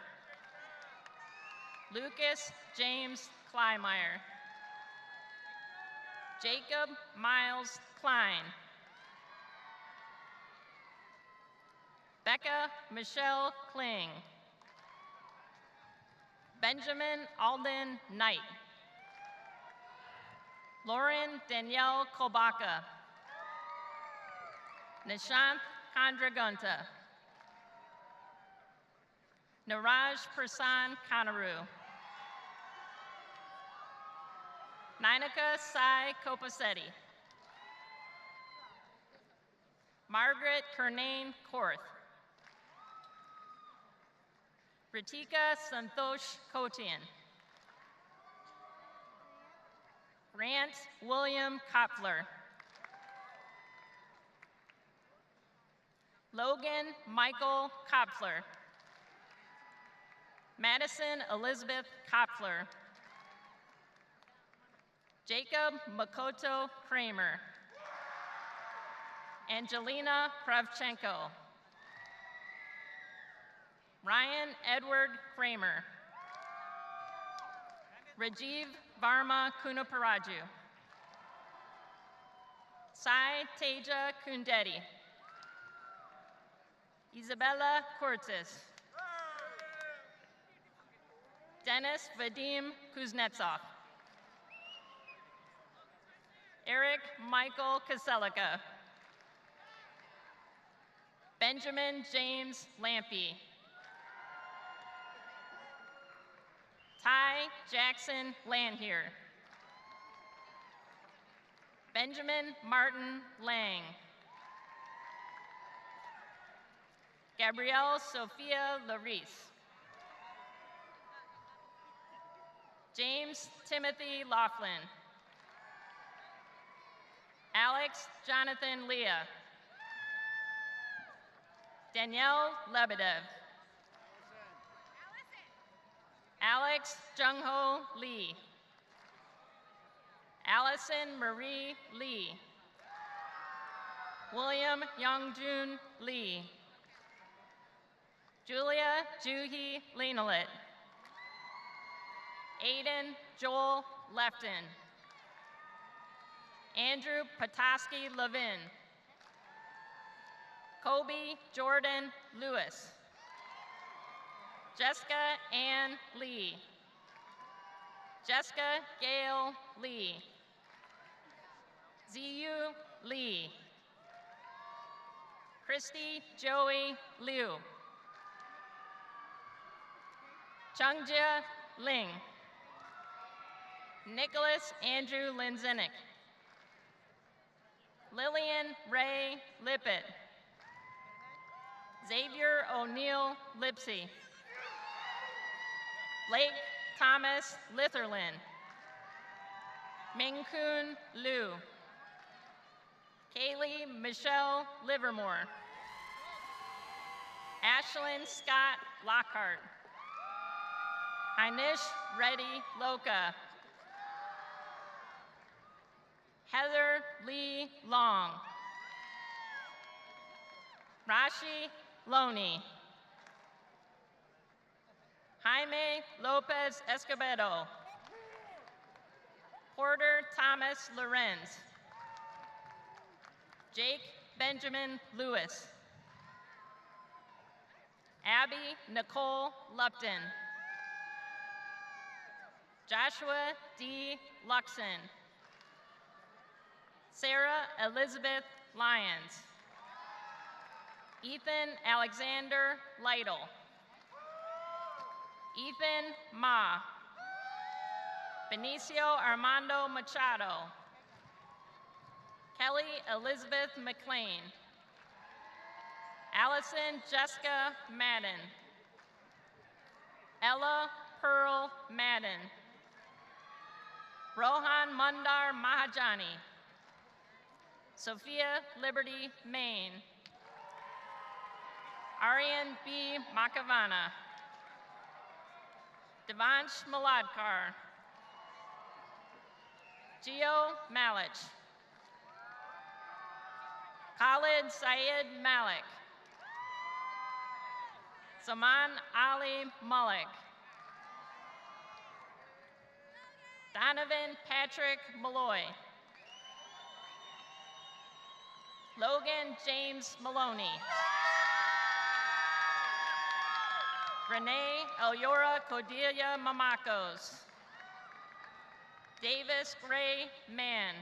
Lucas James Kleimeyer. Jacob Miles Klein. Becca Michelle Kling. Benjamin Alden Knight. Lauren Danielle Kobaka. Nishant Kandragunta. Niraj Prasan Kanaru. Ninika Sai Kopasetti. Margaret Kernane Korth. Ritika Santosh Kotian. Grant William Kopfler. Logan Michael Kopfler. Madison Elizabeth Kopfler. Jacob Makoto Kramer. Angelina Kravchenko. Ryan Edward Kramer. Rajiv Varma Kunaparaju. Sai Teja Kundeti. Isabella Cortes. Dennis Vadim Kuznetsov. Eric Michael Kaselika. Benjamin James Lampy. Ty Jackson Lanhier. Benjamin Martin Lang. Gabrielle Sophia Larice. James Timothy Laughlin. Alex Jonathan Leah. Danielle Lebedev. Alex Jungho Lee. Allison Marie Lee. William Youngjun Lee. Julia Juhi Lenalit. Aiden Joel Lefton. Andrew Petoskey Levin. Kobe Jordan Lewis. Jessica Ann Lee. Jessica Gail Lee. Ziyu Lee. Christy Joey Liu. Chungjia Ling. Nicholas Andrew Linzinick. Lillian Ray Lippett. Xavier O'Neill Lipsy. Blake Thomas Litherland. Mingkun Liu. Kaylee Michelle Livermore. Ashlyn Scott Lockhart. Inish Reddy Loca. Heather Lee Long. Rashi Loney. Jaime Lopez Escobedo. Porter Thomas Lorenz. Jake Benjamin Lewis. Abby Nicole Lupton. Joshua D. Luxon. Sarah Elizabeth Lyons. Ethan Alexander Lytle. Ethan Ma. Benicio Armando Machado. Kelly Elizabeth McLean. Allison Jessica Madden. Ella Pearl Madden. Rohan Mundar Mahajani. Sophia Liberty Main. Aryan B. Makavana. Devansh Maladkar. Gio Malich. Khalid Syed Malik. Saman Ali Malik. Donovan Patrick Malloy. Logan James Maloney. Renee Eliora Cordelia Mamakos. Davis Gray Mann.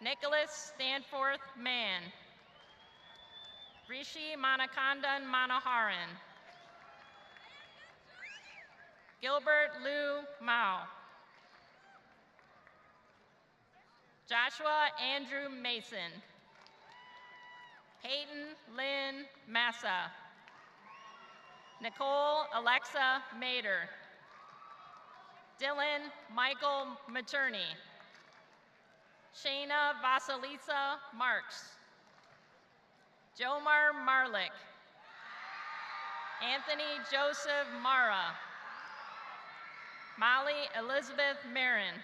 Nicholas Stanforth Mann. Rishi Manakandan Manoharan. Gilbert Liu Mao. Joshua Andrew Mason. Peyton Lynn Massa. Nicole Alexa Mader. Dylan Michael Materni. Shayna Vasilisa Marks. Jomar Marlick. Anthony Joseph Mara. Molly Elizabeth Marin.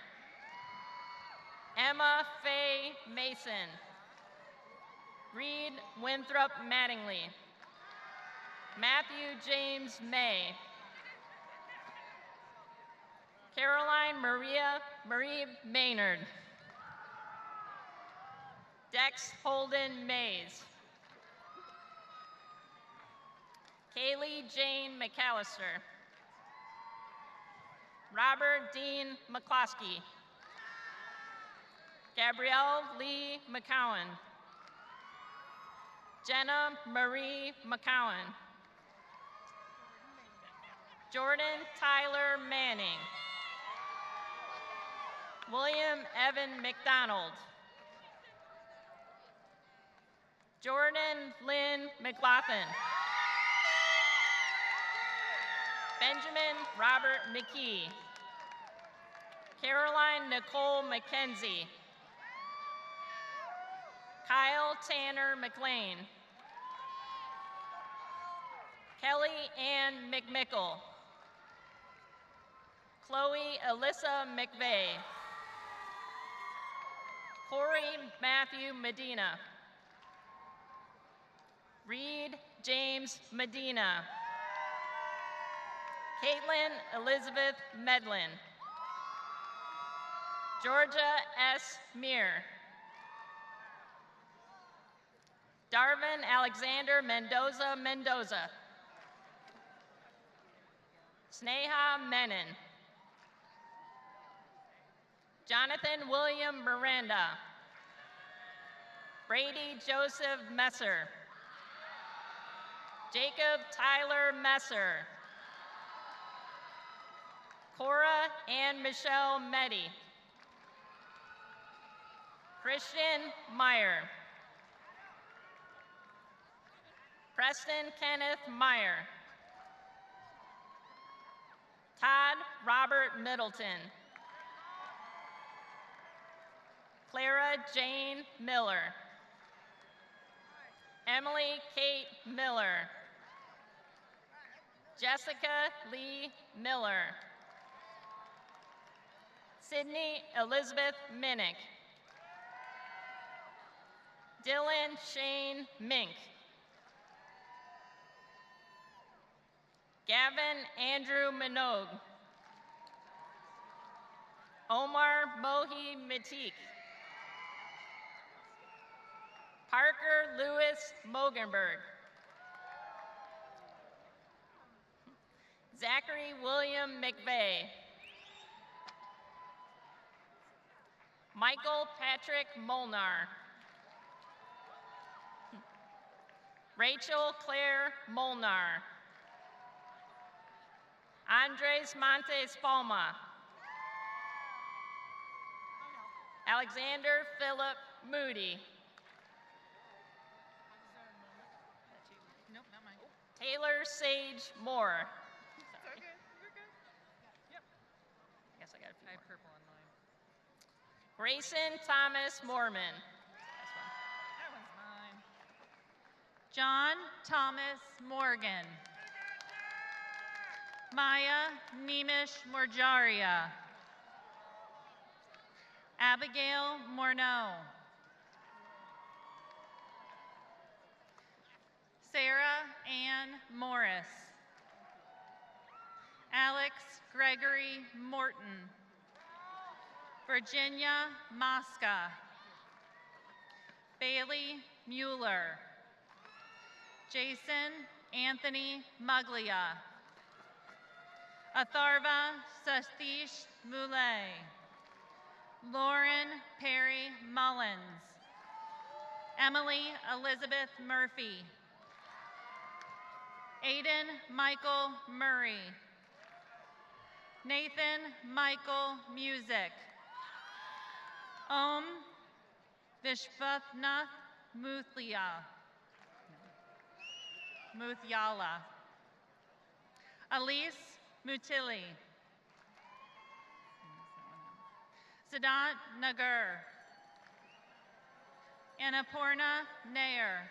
Emma Faye Mason. Reed Winthrop Mattingly. Matthew James May. Caroline Marie Maynard. Dex Holden Mays. Kaylee Jane McAllister. Robert Dean McCloskey. Gabrielle Lee McCowan. Jenna Marie McCowan. Jordan Tyler Manning. William Evan McDonald. Jordan Lynn McLaughlin. Benjamin Robert McKee. Caroline Nicole McKenzie. Kyle Tanner McLean. Kelly Ann McMickle. Chloe Alyssa McVeigh. Corey Matthew Medina. Reed James Medina. Caitlin Elizabeth Medlin. Georgia S. Meir. Darvin Alexander Mendoza. Sneha Menon. Jonathan William Miranda. Brady Joseph Messer. Jacob Tyler Messer. Cora Ann Michelle Meddy. Christian Meyer. Preston Kenneth Meyer. Todd Robert Middleton. Clara Jane Miller. Emily Kate Miller. Jessica Lee Miller. Sydney Elizabeth Minnick. Dylan Shane Mink. Gavin Andrew Minogue. Omar Mohi Matik. Parker Lewis Mogenberg. Zachary William McVeigh. Michael Patrick Molnar. Rachel Claire Molnar. Andres Montes Palma. Alexander Philip Moody. Taylor Sage Moore. Sorry. Yep. I guess I got a few more. Purple on mine. Grayson Thomas Mormon. That one's mine. John Thomas Morgan. Maya Nemish Morjaria. Abigail Morneau. Sarah Ann Morris. Alex Gregory Morton. Virginia Mosca. Bailey Mueller. Jason Anthony Muglia. Atharva Satish Moulay. Lauren Perry Mullins. Emily Elizabeth Murphy. Aiden Michael Murray. Nathan Michael Music. Om Vishwanath Muthyala. Elise Mutili. Siddhant Nagar. Annapurna Nair.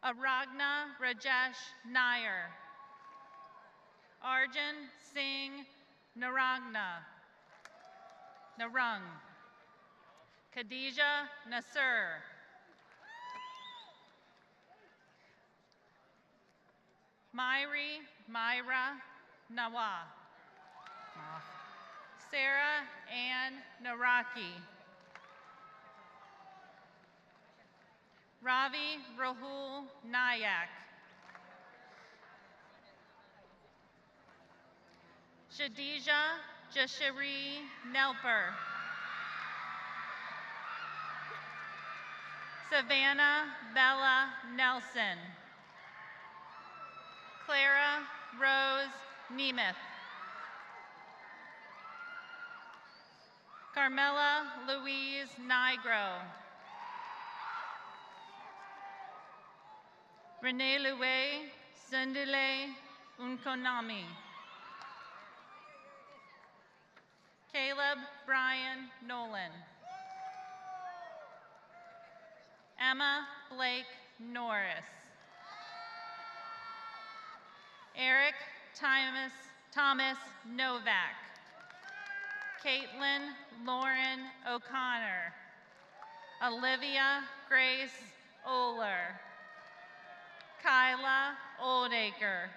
Aragna Rajesh Nair. Arjun Singh Narung. Khadija Nasir. Myra Nawa. Sarah Ann Naraki. Ravi Rahul Nayak. Shadija Jashari Nelper. Savannah Bella Nelson. Clara Rose Nemeth. Carmela Louise Nigro. Renee Loué Sendile Unkonami. Caleb Brian Nolan. Emma Blake Norris. Eric Thomas Novak. Caitlin Lauren O'Connor. Olivia Grace Oler. Kyla Oldacre.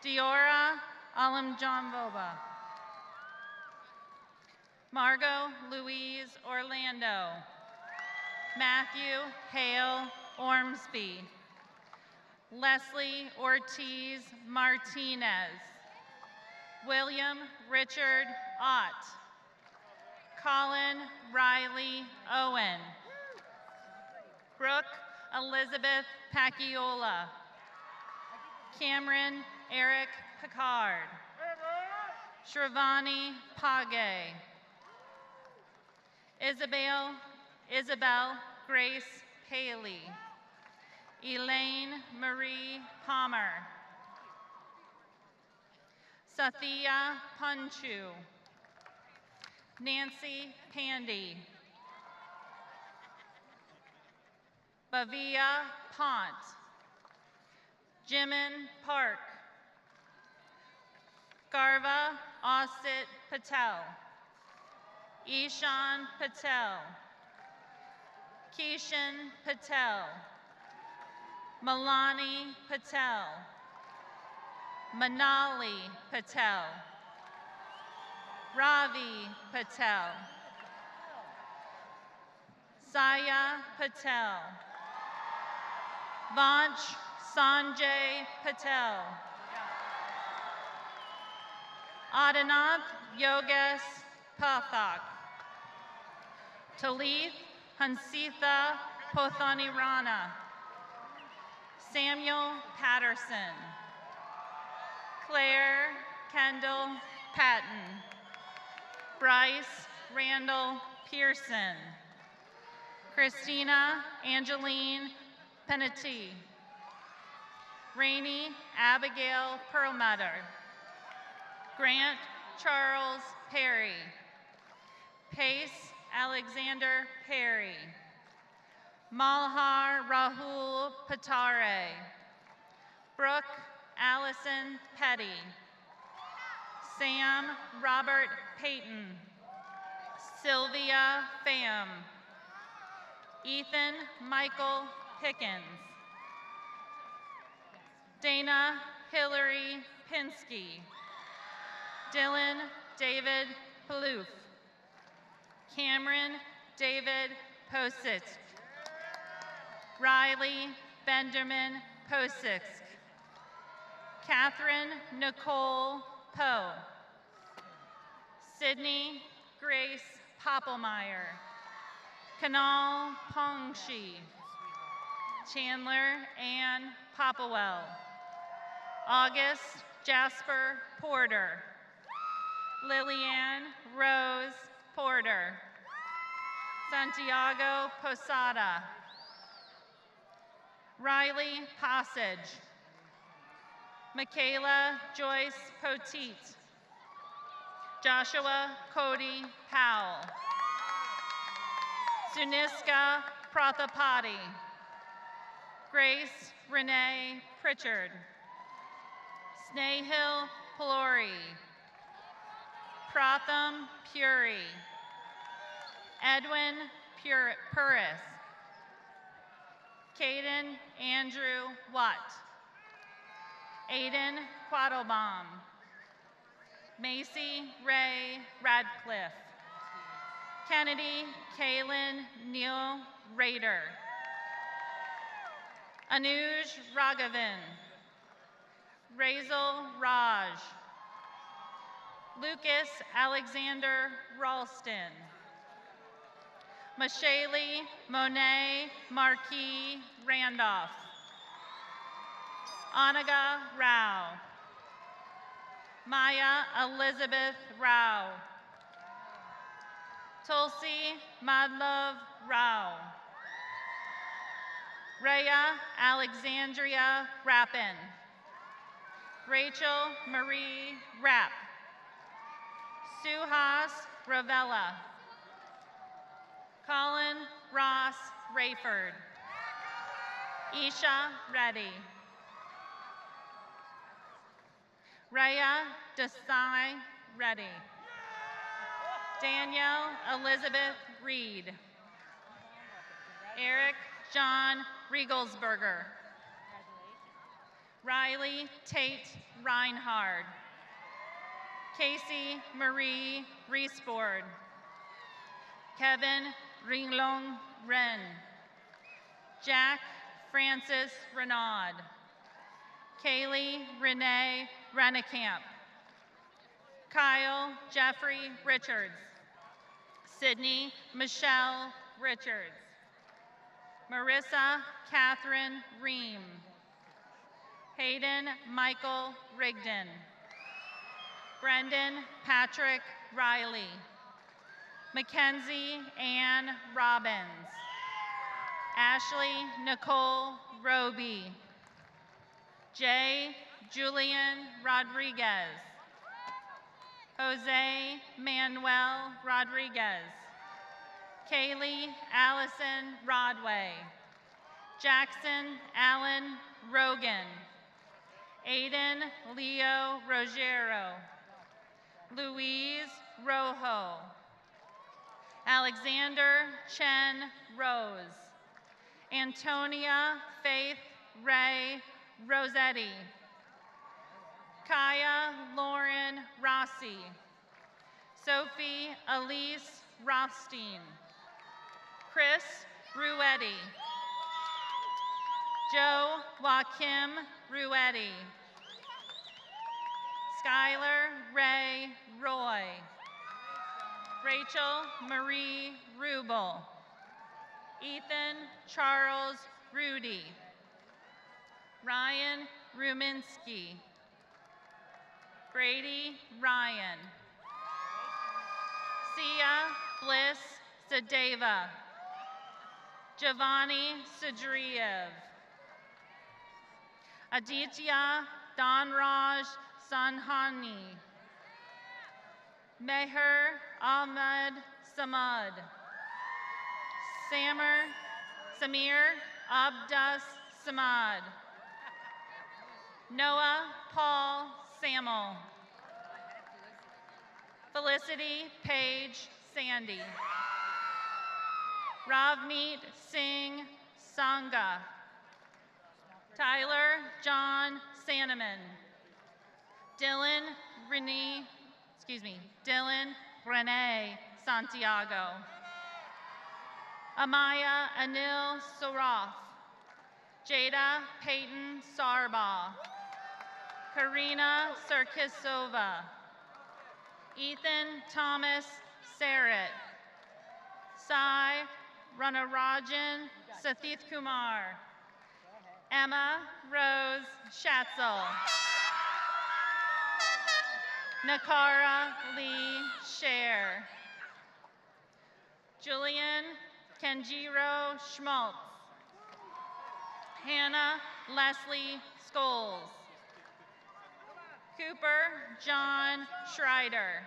Diora Alamjanvova. Margot Louise Orlando. Matthew Hale Ormsby. Leslie Ortiz Martinez. William Richard Ott. Colin Riley Owen. Brooke Elizabeth Pacchiola. Cameron Eric Picard. Shravani Page. Isabel Grace Paley. Elaine Marie Palmer. Sathya Punchu. Nancy Pandy. Bavia Pont. Jimin Park. Garva Osit Patel. Ishan Patel. Kishan Patel. Milani Patel. Manali Patel. Ravi Patel. Saya Patel. Vanch Sanjay Patel. Adanath Yogesh Pathak. Talith Hansitha Pothanirana. Samuel Patterson. Claire Kendall Patton. Bryce Randall Pearson. Christina Angeline Penati. Rainey Abigail Perlmutter. Grant Charles Perry. Pace Alexander Perry. Malhar Rahul Patare. Brooke Allison Petty. Sam Robert Payton. Sylvia Pham. Ethan Michael Pickens. Dana Hillary Pinsky. Dylan David Palouf. Cameron David Positz. Riley Benjamin Positz. Catherine Nicole Poe. Sydney Grace Poppelmeyer. Kanal Pongshi. Chandler Ann Popplewell. August Jasper Porter. Lillian Rose Porter. Santiago Posada. Riley Passage. Michaela Joyce Poteet. Joshua Cody Powell. Suniska Prathapati. Grace Renee Pritchard. Snehil Pelori. Pratham Puri. Edwin Puris. Caden Andrew Watt. Aiden Quattlebaum. Macy Ray Radcliffe. Kennedy Kaylin Neil Rader. Anuj Raghavan. Razel Raj. Lucas Alexander Ralston. Mashayli Monet Marquis Randolph. Anaga Rao. Maya Elizabeth Rao. Tulsi Madlov Rao. Rhea Alexandria Rappin. Rachel Marie Rapp. Suhas Ravella. Colin Ross Rayford. Isha Reddy. Raya Desai Reddy. Danielle Elizabeth Reed. Eric John Riegelsberger. Riley Tate Reinhard. Casey Marie Riesbord. Kevin Ringlong Ren. Jack Francis Renaud. Kaylee Renee Rennekamp. Kyle Jeffrey Richards. Sydney Michelle Richards. Marissa Catherine Ream. Hayden Michael Rigdon. Brendan Patrick Riley. Mackenzie Ann Robbins. Ashley Nicole Roby. Jay Julian Rodriguez. Jose Manuel Rodriguez. Kaylee Allison Rodway. Jackson Allen Rogan. Aiden Leo Rogero. Louise Rojo. Alexander Chen Rose. Antonia Faith Ray Rossetti. Kaya Lauren Rossi. Sophie Elise Rothstein. Chris Ruetti. Joe Joaquim Ruetti. Skylar Ray Roy. Rachel Marie Rubel. Ethan Charles Rudy. Ryan Ruminski. Brady Ryan. Sia Bliss Sadeva. Giovanni Sadriev. Aditya Donraj Sanhani. Meher Ahmed Samad. Samir Abdas Samad. Noah Paul Samuel. Felicity Paige Sandy. Ravneet Singh Sangha. Tyler John Sanneman. Dylan Renee Santiago. Amaya Anil Soroff. Jada Peyton Sarbaugh. Karina Sarkisova. Ethan Thomas Sarrett. Sai Ranarajan Sathith Kumar. Emma Rose Schatzel. Nakara Lee Scher. Julian Kenjiro Schmaltz. Hannah Leslie Scholes. Cooper John Schreider.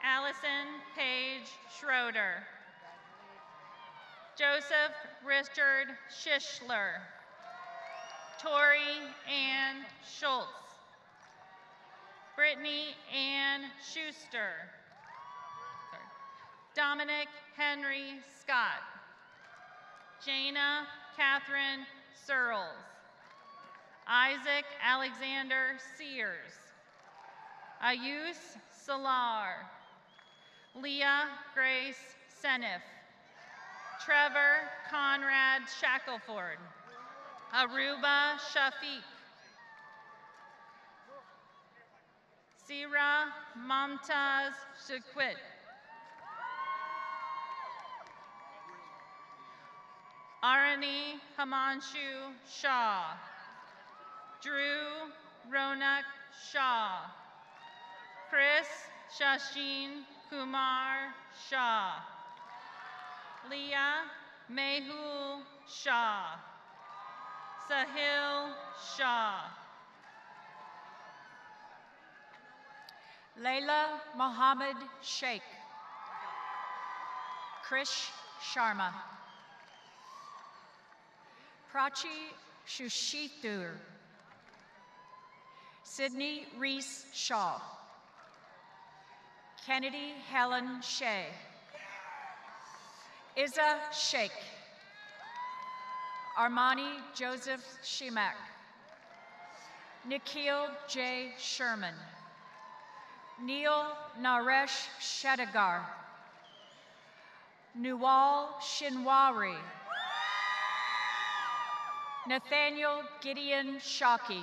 Allison Paige Schroeder. Joseph Richard Schischler. Tori Ann Schultz. Brittany Ann Schuster. Dominic Henry Scott. Jana Catherine Searles. Isaac Alexander Sears. Ayus Salar. Leah Grace Senif. Trevor Conrad Shackelford. Aruba Shafiq. Sira Mamtaz Shaquit. Arani Himanshu Shah. Drew Ronak Shah. Chris Shashin Kumar Shah. Leah Mehul Shah. Sahil Shah. Layla Mohammed Sheikh. Krish Sharma. Prachi Shushithur. Sydney Reese Shaw. Kennedy Helen Shea. Iza Sheikh. Armani Joseph Shimak, Nikhil J. Sherman, Neil Naresh Shedegar, Nuwal Shinwari, Nathaniel Gideon Shaki,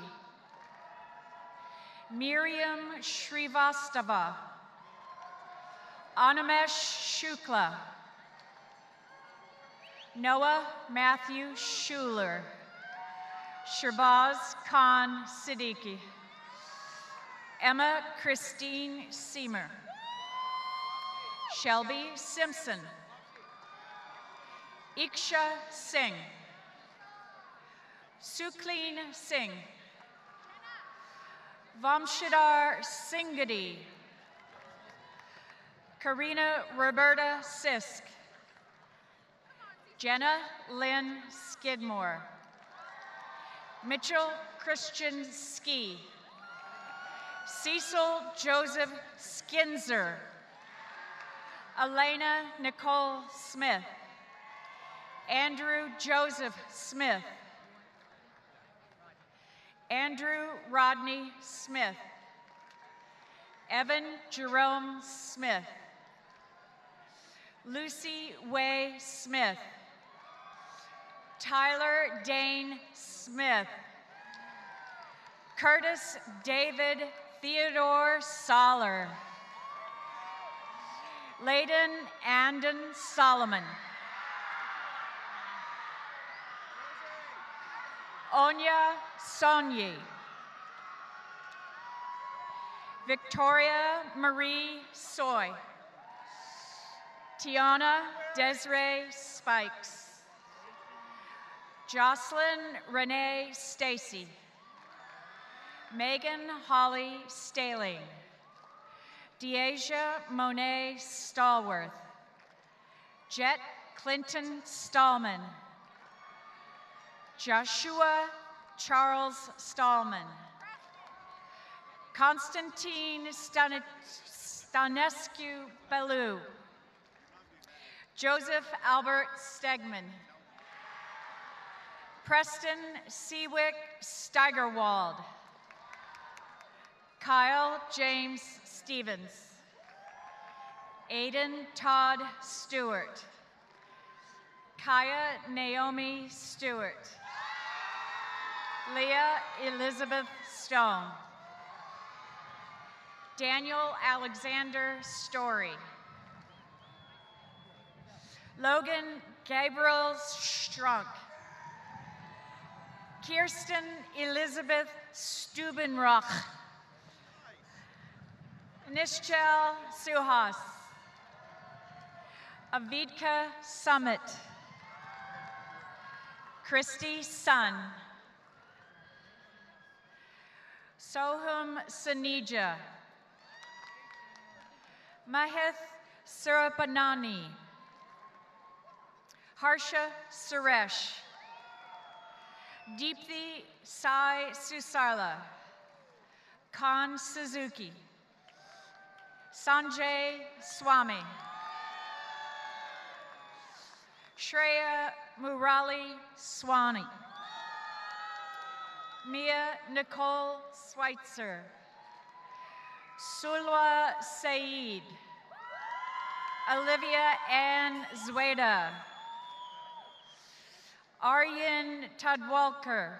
Miriam Shrivastava, Animesh Shukla, Noah Matthew Schuler, Sharbaz Khan Siddiqui, Emma Christine Seamer, Shelby Simpson, Iksha Singh, Sukleen Singh, Vamshidhar Singhadi, Karina Roberta Sisk, Jenna Lynn Skidmore, Mitchell Christian Ski, Cecil Joseph Skinzer, Elena Nicole Smith, Andrew Joseph Smith, Andrew Rodney Smith, Evan Jerome Smith, Lucy Way Smith, Tyler Dane Smith, Curtis David Theodore Soller, Layden Andon Solomon, Onya Sonyi, Victoria Marie Soy, Tiana Desiree Spikes, Jocelyn Renee Stacy, Megan Holly Staling, Deasia Monet Stallworth, Jet Clinton Stallman, Joshua Charles Stallman, Konstantin Stanescu Bellew, Joseph Albert Stegman, Preston Seawick Steigerwald, Kyle James Stevens, Aiden Todd Stewart, Kaya Naomi Stewart, Leah Elizabeth Stone, Daniel Alexander Story, Logan Gabriel Strunk, Kirsten Elizabeth Stubenroch, Nischel Suhas, Avidka Summit, Christy Sun, Sohum Sanija, Mahith Surapanani, Harsha Suresh, Deepthi Sai Susarla, Khan Suzuki, Sanjay Swami, Shreya Murali Swani, Mia Nicole Schweitzer, Sulwa Saeed, Olivia Ann Zweda, Aryan Tadwalker,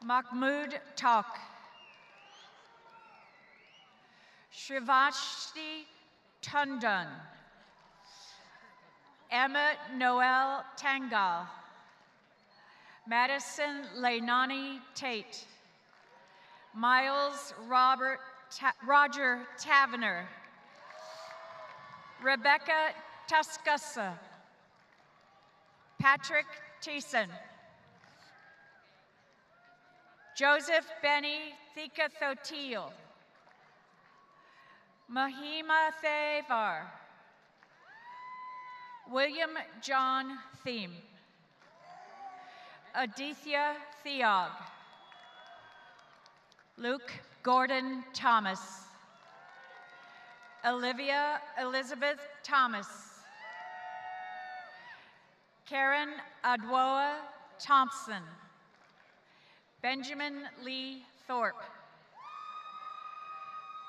Mahmood Tak, Shrivashti Tundun, Emma Noel Tangal, Madison Leilani Tate, Miles Roger Tavener, Rebecca Tuscusa, Patrick Thiessen, Joseph Benny Thikathotil, Mahima Thevar, William John Thiem, Aditya Theog, Luke Gordon Thomas, Olivia Elizabeth Thomas, Karen Adwoa Thompson. Benjamin Lee Thorpe.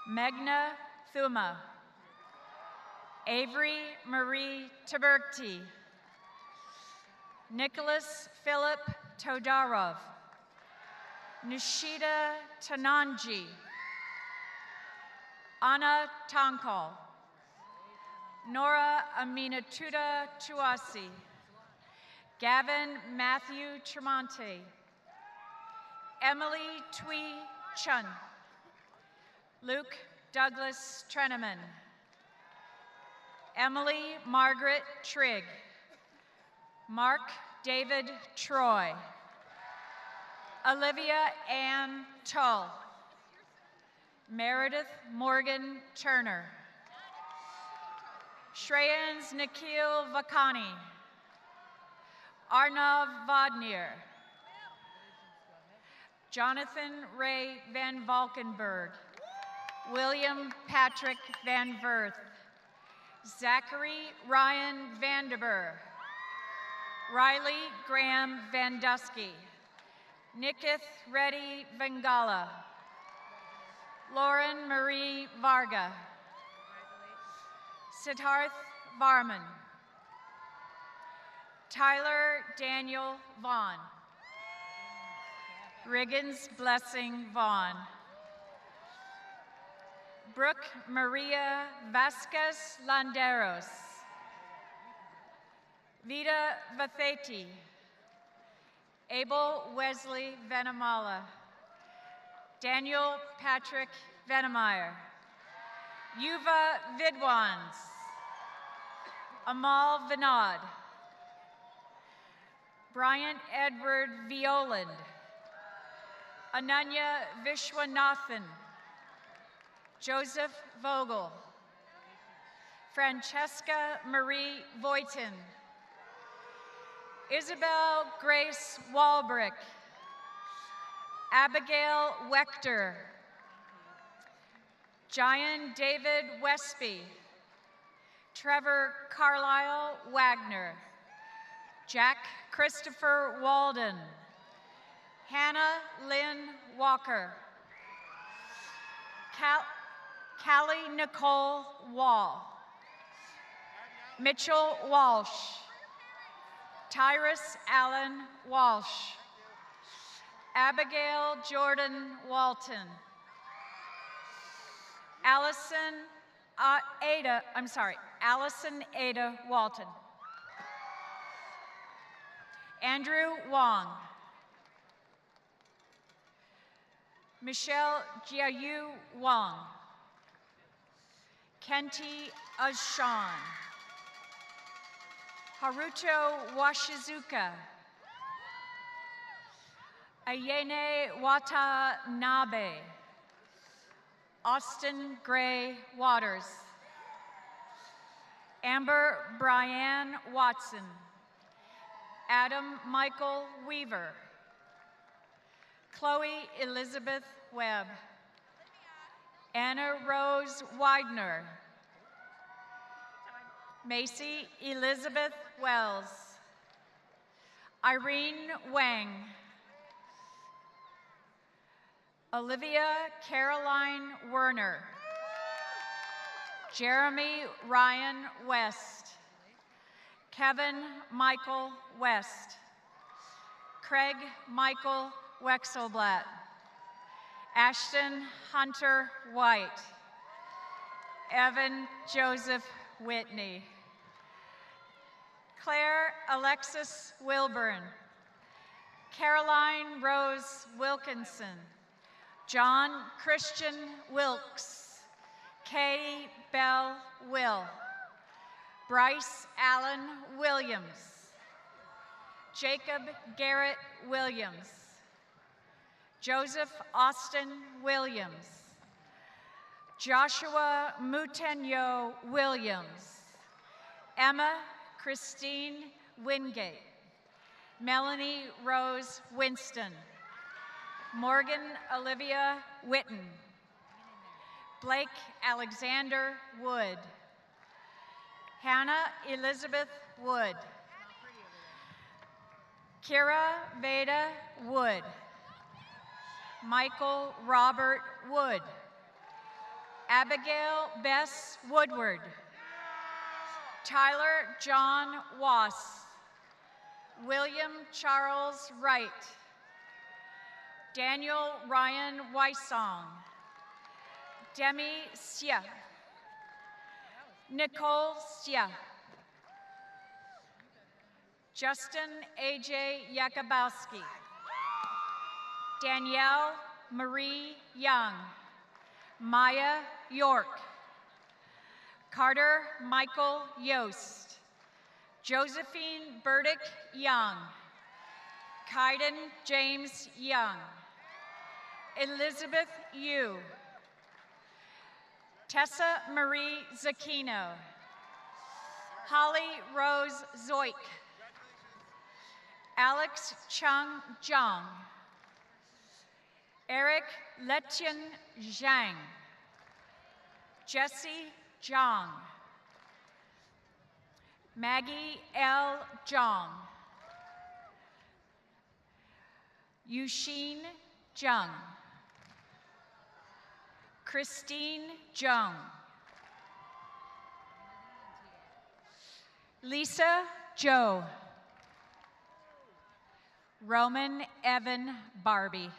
Megna Thuma. Avery Marie Taberti. Nicholas Philip Todarov. Nishida Tananji. Anna Tonkal. Nora Aminatuda Tuasi. Gavin Matthew Tremonte. Emily Tui Chun. Luke Douglas Treneman. Emily Margaret Trigg. Mark David Troy. Olivia Ann Tull. Meredith Morgan Turner. Shreyans Nikhil Vakani. Arnav Vodnier. Jonathan Ray Van Valkenburg. William Patrick Van Verth. Zachary Ryan Vanderburg. Riley Graham Van Dusky. Nikith Reddy Vengala. Lauren Marie Varga. Siddharth Varman. Tyler Daniel Vaughn. Riggins Blessing Vaughn. Brooke Maria Vasquez Landeros. Vida Vatheti. Abel Wesley Venamala. Daniel Patrick Venemeyer. Yuva Vidwans. Amal Vinod. Bryant Edward Violand. Ananya Vishwanathan. Joseph Vogel. Francesca Marie Voitin. Isabel Grace Walbrick. Abigail Wechter. Giant David Westby. Trevor Carlisle Wagner. Jack Christopher Walden. Hannah Lynn Walker. Callie Nicole Wall. Mitchell Walsh. Tyrus Allen Walsh. Abigail Jordan Walton. Allison Ada Walton. Andrew Wong. Michelle Jiayu Wong. Kenti Ashan. Haruto Washizuka. Ayene Watanabe. Austin Gray Waters. Amber Brianne Watson. Adam Michael Weaver. Chloe Elizabeth Webb. Anna Rose Widener. Macy Elizabeth Wells. Irene Wang. Olivia Caroline Werner. Jeremy Ryan West. Kevin Michael West. Craig Michael Wexelblatt. Ashton Hunter White. Evan Joseph Whitney. Claire Alexis Wilburn. Caroline Rose Wilkinson. John Christian Wilkes. Katie Bell Will. Bryce Allen Williams. Jacob Garrett Williams. Joseph Austin Williams. Joshua Mutenyo Williams. Emma Christine Wingate. Melanie Rose Winston. Morgan Olivia Witten. Blake Alexander Wood. Hannah Elizabeth Wood. Kira Veda Wood. Michael Robert Wood. Abigail Bess Woodward. Tyler John Wass. William Charles Wright. Daniel Ryan Weissong. Demi Sia. Nicole Sia. Justin A.J. Yakubowski. Danielle Marie Young. Maya York. Carter Michael Yost. Josephine Burdick Young. Kaiden James Young. Elizabeth Yu. Tessa Marie Zucchino. Holly Rose Zoik. Alex Chung Zhang. Eric Letian Zhang. Jesse Zhang. Maggie L. Zhang. Yuxin Zhang. Christine Zhang. Lisa Zhou. Roman Evan Barbie.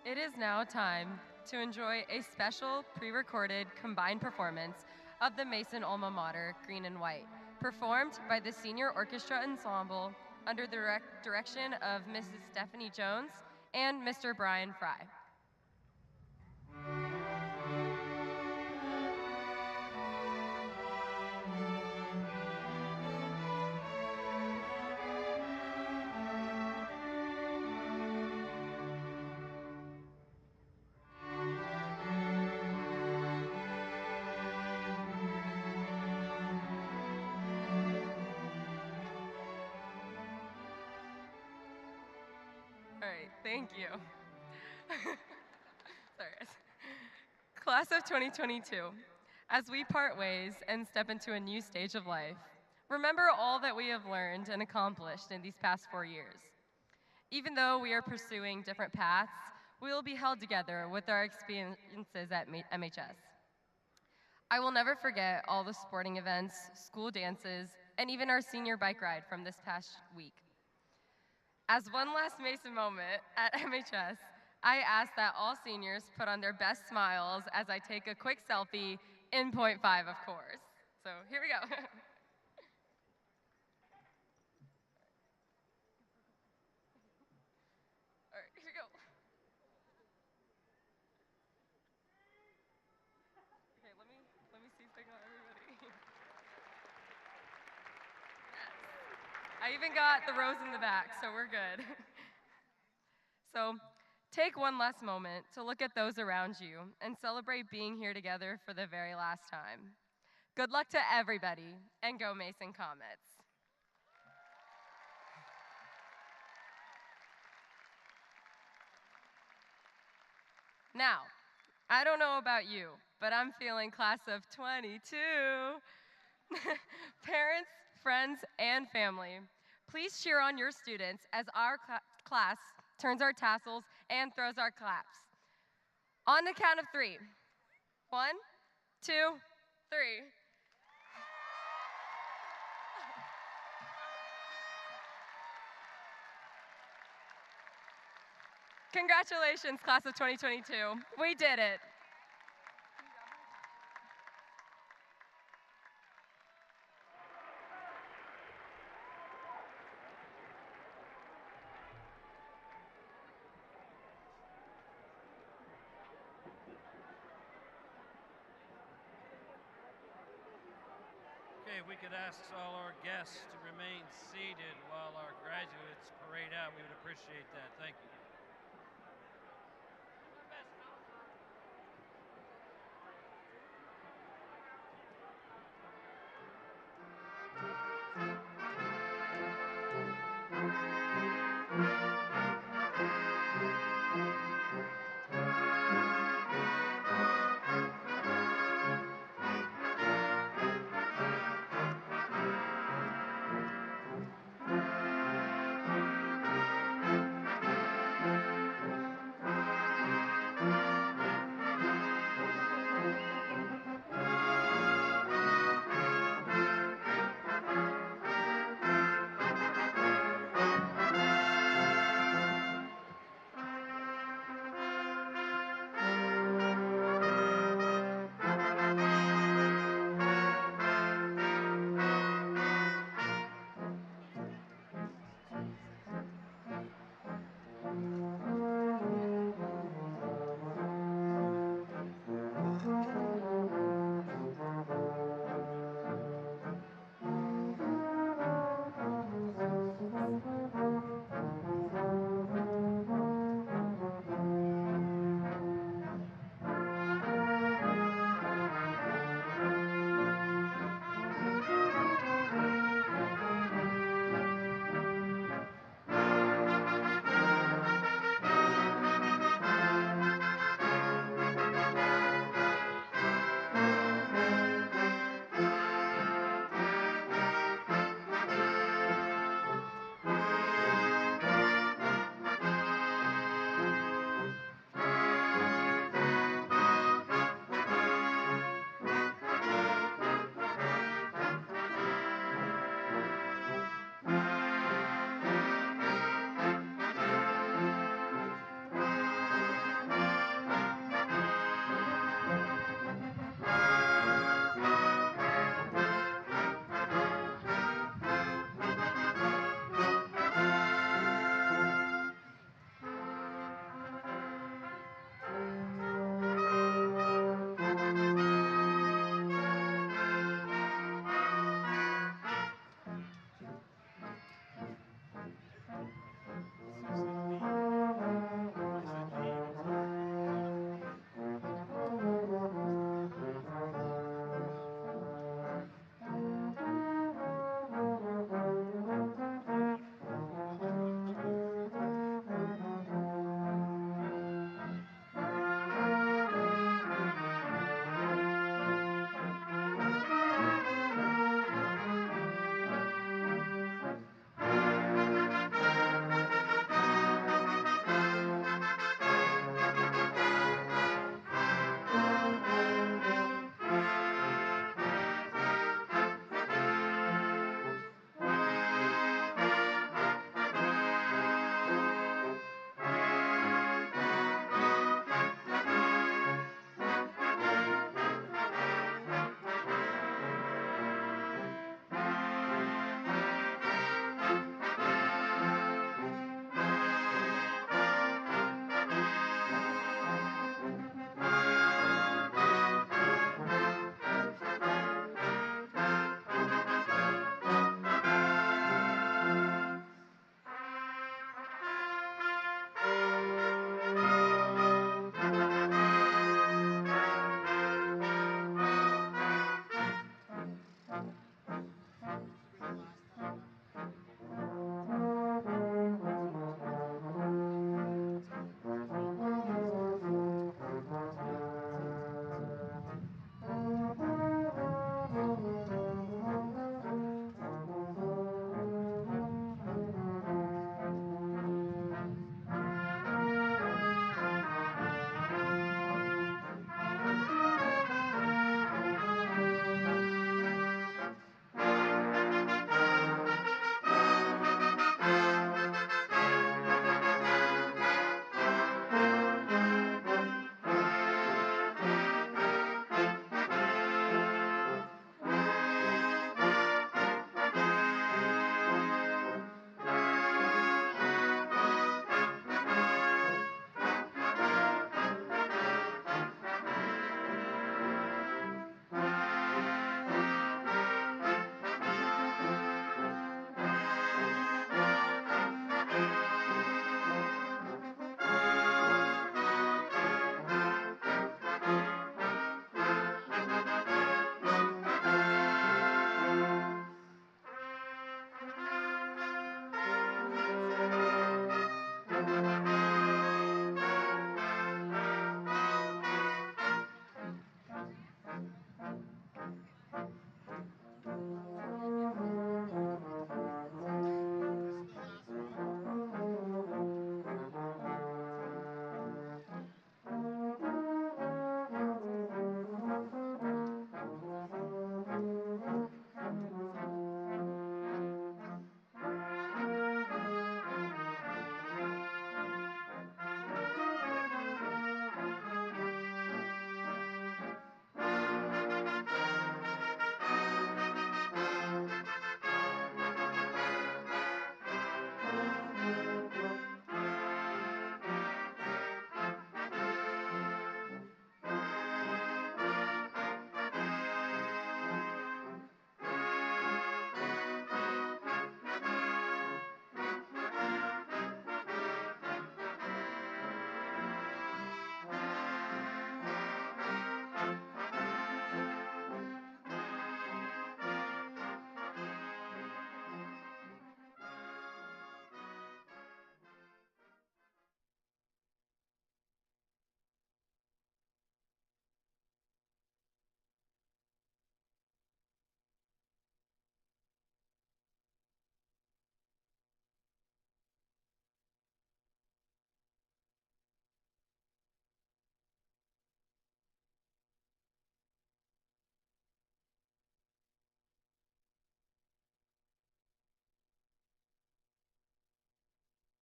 It is now time to enjoy a special pre-recorded combined performance of the Mason Alma Mater Green and White, performed by the Senior Orchestra Ensemble under the direction of Mrs. Stephanie Jones and Mr. Brian Fry. All right, thank you. Sorry. Class of 2022, as we part ways and step into a new stage of life, Remember all that we have learned and accomplished in these past 4 years. Even though we are pursuing different paths, we will be held together with our experiences at MHS. I will never forget all the sporting events, school dances, and even our senior bike ride from this past week. As one last Mason moment at MHS, I ask that all seniors put on their best smiles as I take a quick selfie in point 5, of course. So here we go. All right, here we go. Okay, let me see if I got everybody. Yes. I even got the rows in the back, so we're good. So take one last moment to look at those around you and celebrate being here together for the very last time. Good luck to everybody, and go Mason Comets. Now, I don't know about you, but I'm feeling class of 22. Parents, friends, and family, please cheer on your students as our class turns our tassels and throws our claps. On the count of 3. 1, 2, 3. Congratulations, class of 2022. We did it. Okay, we could ask all our guests to remain seated while our graduates parade out. We would appreciate that. Thank you.